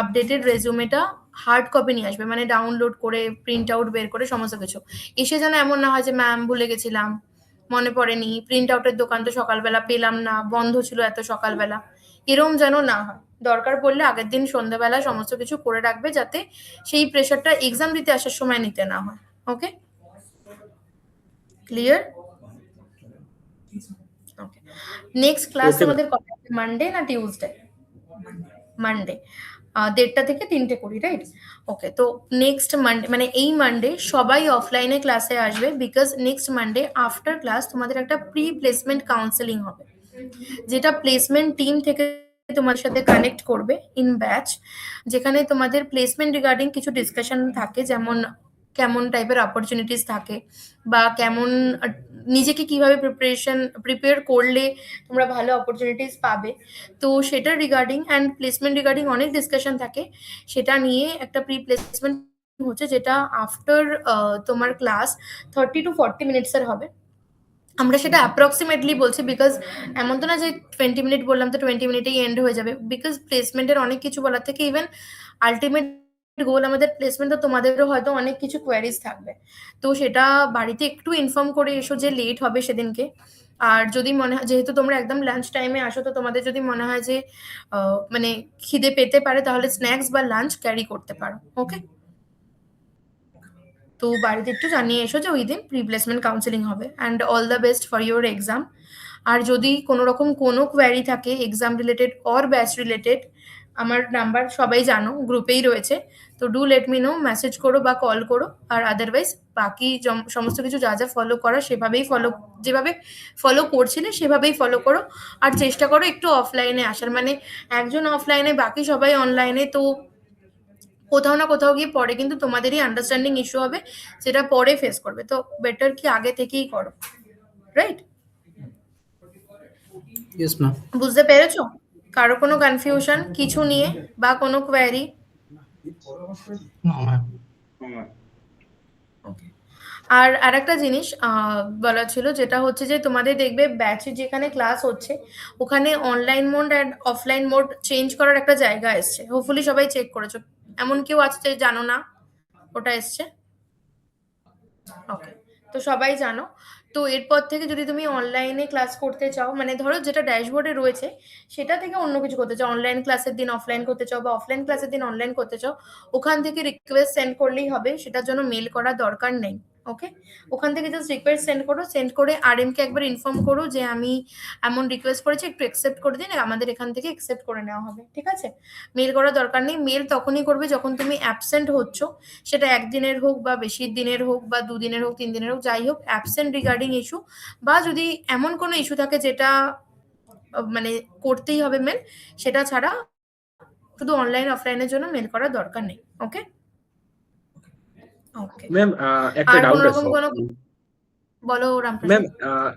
আপডেটেড রেজিউমেটা হার্ড কপি নিয়ে আসবে, মানে ডাউনলোড করে প্রিন্ট আউট বের করে সমস্ত কিছু। এসে যেন এমন না হয় যে ম্যাম ভুলে গেছিলাম, মনে পড়েনি, প্রিন্ট আউটের দোকান তো সকালবেলা পেলাম না, বন্ধ ছিল এত সকালবেলা, এরম যেন না হয়। দরকার পড়লে আগের দিন সন্ধ্যাবেলা সমস্ত কিছু করে রাখবে, যাতে সেই প্রেশারটা এক্সাম দিতে আসার সময় নিতে না হয়। ওকে, ক্লিয়ার? ওকে, নেক্সট ক্লাস Okay, তোমাদের কবে? মানডে না টিউসডে? মানডে 1:30 থেকে 3:20, রাইট? ওকে, তো নেক্সট মানডে মানে এই মানডে সবাই অফলাইনে ক্লাসে আসবে, because next Monday after class তোমাদের একটা প্রি প্লেসমেন্ট কাউন্সেলিং হবে, যেটা প্লেসমেন্ট টিম থেকে তোমার সাথে কানেক্ট করবে ইন ব্যাচ, যেখানে তোমাদের প্লেসমেন্ট রিগার্ডিং কিছু ডিসকাশন থাকে, যেমন কেমন টাইপের অপরচুনিটিস থাকে, বা কেমন নিজেকে কিভাবে প্রিপেয়ার করলে তোমরা ভালো অপরচুনিটিস পাবে। তো সেটা রিগার্ডিং অ্যান্ড প্লেসমেন্ট রিগার্ডিং অনেক ডিসকাশন থাকে, সেটা নিয়ে একটা প্রি প্লেসমেন্ট হচ্ছে, যেটা আফটার তোমার ক্লাস 30 to 40 মিনিটসের হবে। আমরা সেটা অ্যাপ্রক্সিমেটলি বলছি, বিকজ এমন তো না যে 20 মিনিট বললাম তো 20 মিনিটেই এন্ড হয়ে যাবে, বিকজ প্লেসমেন্টের অনেক কিছু বলার থেকে ইভেন আলটিমেট গোল আমাদের প্লেসমেন্ট, তো তোমাদেরও হয়তো অনেক কিছু কোয়ারিজ থাকবে। তো সেটা বাড়িতে একটু ইনফর্ম করে এসো যে লেট হবে সেদিনকে। আর যদি মনে হয়, যেহেতু তোমরা একদম লাঞ্চ টাইমে আসো, তো তোমাদের যদি মনে হয় যে মানে খিদে পেতে পারে, তাহলে স্ন্যাক্স বা লাঞ্চ ক্যারি করতে পারো। ওকে, তো বাড়িতে একটু জানিয়ে এসো যে ওই দিন প্রি প্লেসমেন্ট কাউন্সেলিং হবে। And all the best for your exam. আর যদি কোনো রকম কোনো কোয়ারি থাকে exam related or batch related, আমার নাম্বার সবাই জানো, গ্রুপেই রয়েছে, তো do let me know, message করো বা কল করো। আর আদারওয়াইজ বাকি সমস্ত কিছু যা যা ফলো করা সেভাবেই যেভাবে ফলো করছিলে সেভাবেই ফলো করো। আর চেষ্টা করো একটু অফলাইনে আসার, মানে একজন অফলাইনে বাকি সবাই অনলাইনে, তো কোথাও না কোথাও গিয়ে পরে কিন্তু তোমাদেরই আন্ডারস্ট্যান্ডিং ইস্যু হবে, যেটা পরে ফেস করবে। তো বেটার কি আগে থেকেই করো, রাইট? Yes ma'am. বুঝতে পেরেছো? কারো কোনো কনফিউশন কিছু নিয়ে বা কোনো কোয়ারি? না ম্যাম। আর আরেকটা জিনিস বলা ছিল, যেটা হচ্ছে যে তোমাদের দেখবে ব্যাচে যেখানে ক্লাস হচ্ছে ওখানে online mode and offline mode change করার একটা জায়গা এসছে, হোপফুলি সবাই চেক করেছো। এমন কেউ আছে যে জানো না ওটা এসছে? ওকে, তো সবাই জানো। তো এরপর থেকে যদি তুমি অনলাইনে ক্লাস করতে চাও, মানে ধরো যেটা ড্যাশবোর্ডে রয়েছে সেটা থেকে অন্য কিছু করতে চাও, অনলাইন ক্লাসের দিন অফলাইন করতে চাও বা অফলাইন ক্লাসের দিন অনলাইন করতে চাও, ওখান থেকে রিকোয়েস্ট সেন্ড করলেই হবে, সেটার জন্য মেল করার দরকার নেই। ওকে, ওখান থেকে জাস্ট রিকোয়েস্ট সেন্ড করো, সেন্ড করে আরএমকে একবার ইনফর্ম করো যে আমি এমন রিকোয়েস্ট করেছি, একটু অ্যাকসেপ্ট করে দিন, আমাদের এখান থেকে অ্যাকসেপ্ট করে নেওয়া হবে। ঠিক আছে, মেল করার দরকার নেই। মেল তখনই করবে যখন তুমি অ্যাবসেন্ট হচ্ছ, সেটা একদিনের হোক বা বেশি দিনের হোক বা 2 দিনের হোক 3 দিনের হোক, যাই হোক, অ্যাবসেন্ট রিগার্ডিং ইস্যু, বা যদি এমন কোনো ইস্যু থাকে যেটা মানে করতেই হবে মেল, সেটা ছাড়া শুধু অনলাইন অফলাইনের জন্য মেল করার দরকার নেই। ওকে ওকে, ম্যাম একটা আর ডাউট কোনো রকম আছে। কোনো বলো রামপ্রসাদ। ম্যাম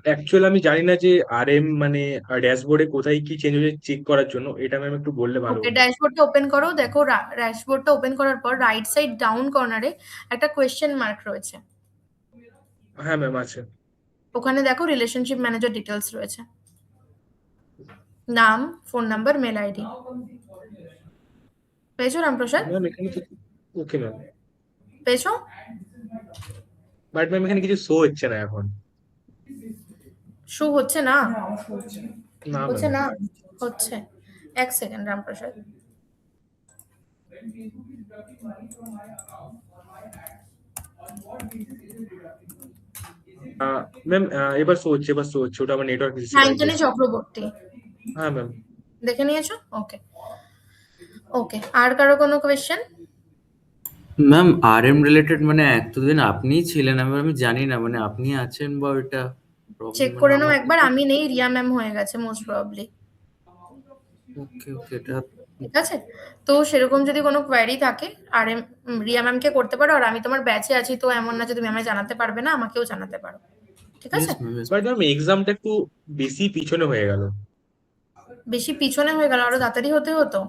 অ্যাকচুয়ালি আমি জানি না যে আরএম মানে ড্যাশবোর্ডে কোথায় কি চেঞ্জ হয়েছে চেক করার জন্য, এটা ম্যাম একটু বললে ভালো ওকে, হতো। ড্যাশবোর্ডটা ওপেন করো, দেখো ড্যাশবোর্ডটা ওপেন করার পর রাইট সাইড ডাউন কর্নারে একটা কোয়েশ্চেন মার্ক রয়েছে, হ্যাঁ ম্যাম আছে। ওখানে দেখো রিলেশনশিপ ম্যানেজার ডিটেলস রয়েছে, নাম, ফোন নাম্বার, মেল আইডি। পেয়েছো রামপ্রসাদ? ম্যাম এখানে তো ওকে ম্যাম, পেয়েছো? বাট ম্যাম এখানে কিছু শো হচ্ছে না এখন। শো হচ্ছে না? না আমার শো হচ্ছে না। না হচ্ছে ম্যাম। না? হচ্ছে। এক সেকেন্ড রামপ্রসাদ। ম্যাম এবার শো হচ্ছে, এবার শো হচ্ছে, ওটা আমার নেটওয়ার্ক ইস্যু আছে। সায়ন্তনী চক্রবর্তী হ্যাঁ ম্যাম। দেখে নিয়েছো? ওকে ওকে, আর কারো কোনো কোয়েশ্চেন? ম্যাম আরএম রিলেটেড মানে এতদিন আপনিই ছিলেন, আমি জানি না মানে আপনি আছেন বা ওইটা চেক করে নাও একবার, আমি নেই, রিয়া ম্যাম হয়ে গেছে মোস্ট প্রবাবলি। ওকে ওকে, এটা ঠিক আছে, তো সেরকম যদি কোনো কোয়ারি থাকে আর রিয়া ম্যামকে করতে পারো, আর আমি তোমার ব্যাচে আছি, তো এমন না যে তুমি আমায় জানাতে পারবে না, আমাকেও জানাতে পারো। ঠিক আছে, বাট ম্যাম এক্সামটা একটু বেশি পিছনে হয়ে গেল। বেশি পিছনে হয়ে গেল, আরো তাড়াতাড়ি হতে হতো।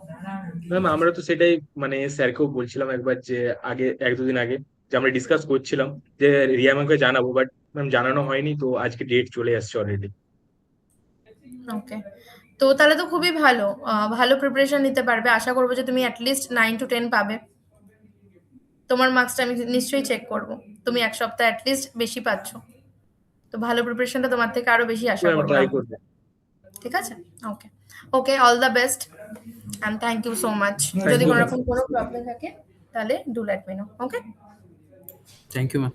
ম্যাম আমরা তো সেটাই মানে স্যারকেও বলছিলাম একবার, যে আগে 1-2 দিন আগে যে আমরা ডিসকাস করছিলাম যে রিয়া ম্যামকে জানাবো, বাট ম্যাম জানানো হয়নি, তো আজকে ডেট চলে আসছে অলরেডি। ওকে, তো তাহলে তো খুবই ভালো, ভালো প্রিপারেশন নিতে পারবে। আশা করবো যে তুমি অ্যাটলিস্ট 9 to 10 পাবে। তোমার মার্কসটা আমি নিশ্চয়ই চেক করব, তুমি এক সপ্তাহ অ্যাটলিস্ট বেশি পাচ্ছ, তো ভালো প্রিপারেশনটা তোমার থেকে আরো বেশি আশা করবো। ট্রাই করবো। ঠিক আছে, okay okay, all the best. And thank you so much. Thank যদি you, কোনো ma'am. রকম কোনো প্রবলেম থাকে তাহলে do let me know. Okay, thank you ma'am.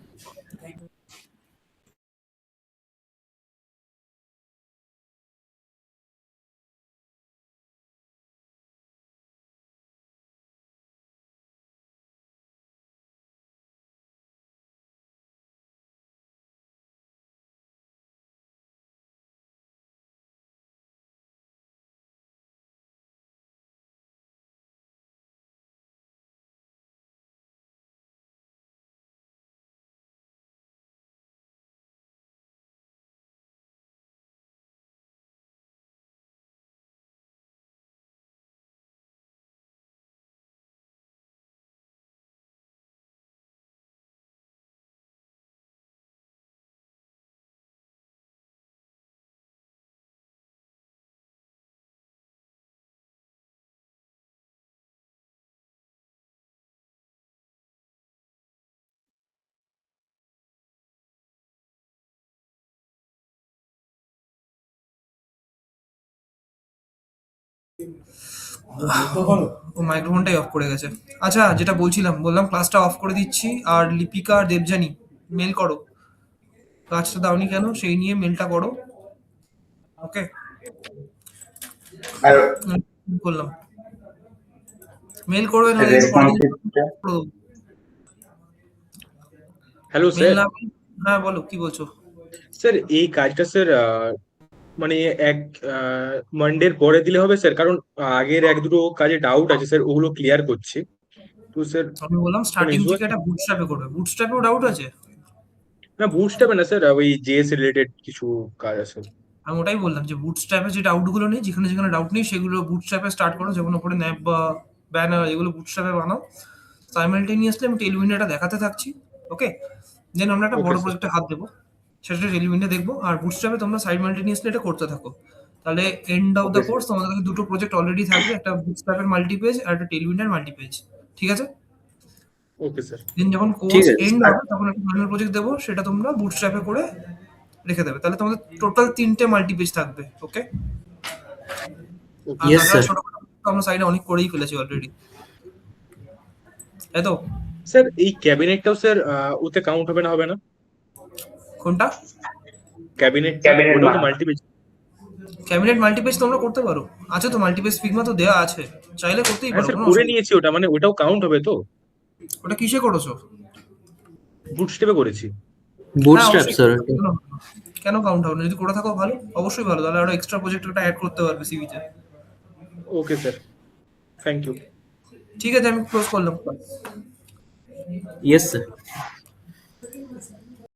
ও মাইক্রোফোনটাই অফ করে গেছে। আচ্ছা, যেটা বললাম ক্লাসটা অফ করে দিচ্ছি। আর লিপিকা আর দেবযানী মেল করো, কাজটা দাওনি কেন সেই নিয়ে মেলটা করো। ওকে, আর করলাম, মেল করবে নাহলে কিন্তু পরের দিন রেসপন্সিভটা করে দেবো। Hello mail sir. না, হ্যাঁ বলো কি বলছো। স্যার এই কাজটা স্যার মানে এক মানডের পরে দিলে হবে স্যার? কারণ আগের এক দুটো কাজে ডাউট আছে স্যার, ওগুলো ক্লিয়ার করছি। তো স্যার আমি বললাম কোনো স্টার্টিং ইস্যু থেকে আছে? একটা বুটস্ট্র্যাপে করবে। বুটস্ট্র্যাপেও ডাউট আছে? না বুটস্ট্র্যাপে না স্যার, ওই জেএস রিলেটেড কিছু কাজ আছে। আমি ওটাই বললাম যে বুটস্ট্র্যাপে যে ডাউটগুলো নেই, যেখানে যেখানে ডাউট নেই সেগুলো বুটস্ট্র্যাপে স্টার্ট করো। যেমন ওপরে ন্যাপ বা ব্যানার এগুলো বুটস্ট্র্যাপে বানাও। সাইমালটেনিয়াসলি আমি টেলউইন্ডে দেখাতে থাকছি। ওকে, দেন আমরা একটা ওকে বড় স্যার। প্রজেক্টে হাত দেবো, সেটা টেলউইন্ডে দেখবো। আর বুটস্ট্র্যাপে তোমরা সাইমালটেনিয়াসলি এটা করতে থাকো। তাহলে end of the okay sir. Course তোমাদের কাছে দুটো প্রজেক্ট অলরেডি থাকবে, একটা বুটস্ট্র্যাপের মাল্টিপেজ আর একটা টেলউইন্ডের মাল্টিপেজ। ঠিক আছে? Okay sir. দেন যখন ঠিক কোর্স আছে। এন্ড হবে তখন একটা ফাইনাল প্রজেক্ট দেবো, সেটা তোমরা বুটস্ট্র্যাপে করে রেখে দেবে। তাহলে তোমাদের টোটাল 3টে মাল্টিপেজ থাকবে। ওকে, আর ইয়েস তাছাড়া স্যার। ছোট আমরা সাইডে অনেক করেই ফেলেছি অলরেডি, তাই তো? স্যার এই ক্যাবিনেটটাও স্যার ওতে কাউন্ট হবে না, হবে না? কোনটা? ক্যাবিনেটটা ক্যাবিনেট ওটাও তো বানানো। মাল্টিপেজ? ক্যাবিনেট মাল্টিপেজ তোমরা করতে পারো, আছে তো মাল্টিপেজ ফিগমা তো দেওয়া আছে, চাইলে করতেই হ্যাঁ পারো, স্যার কোনো করে অসুবিধা নিয়েছি ওটা, মানে ওটাও কাউন্ট হবে তো? নেই। ওটা কিসে করেছো? বুটস্ট্র্যাপে করেছি। হ্যাঁ বুটস্ট্র্যাপ অবশ্যই স্যার। কেন হবে না? কেন কাউন্ট হবে না? যদি করে থাকো ভালো, অবশ্যই ভালো, তাহলে আরো এক্সট্রা প্রজেক্ট ওটা অ্যাড করতে পারবে সিভিতে। Okay sir, thank you. ঠিক আছে, আমি ক্লোজ করলাম। Yes sir.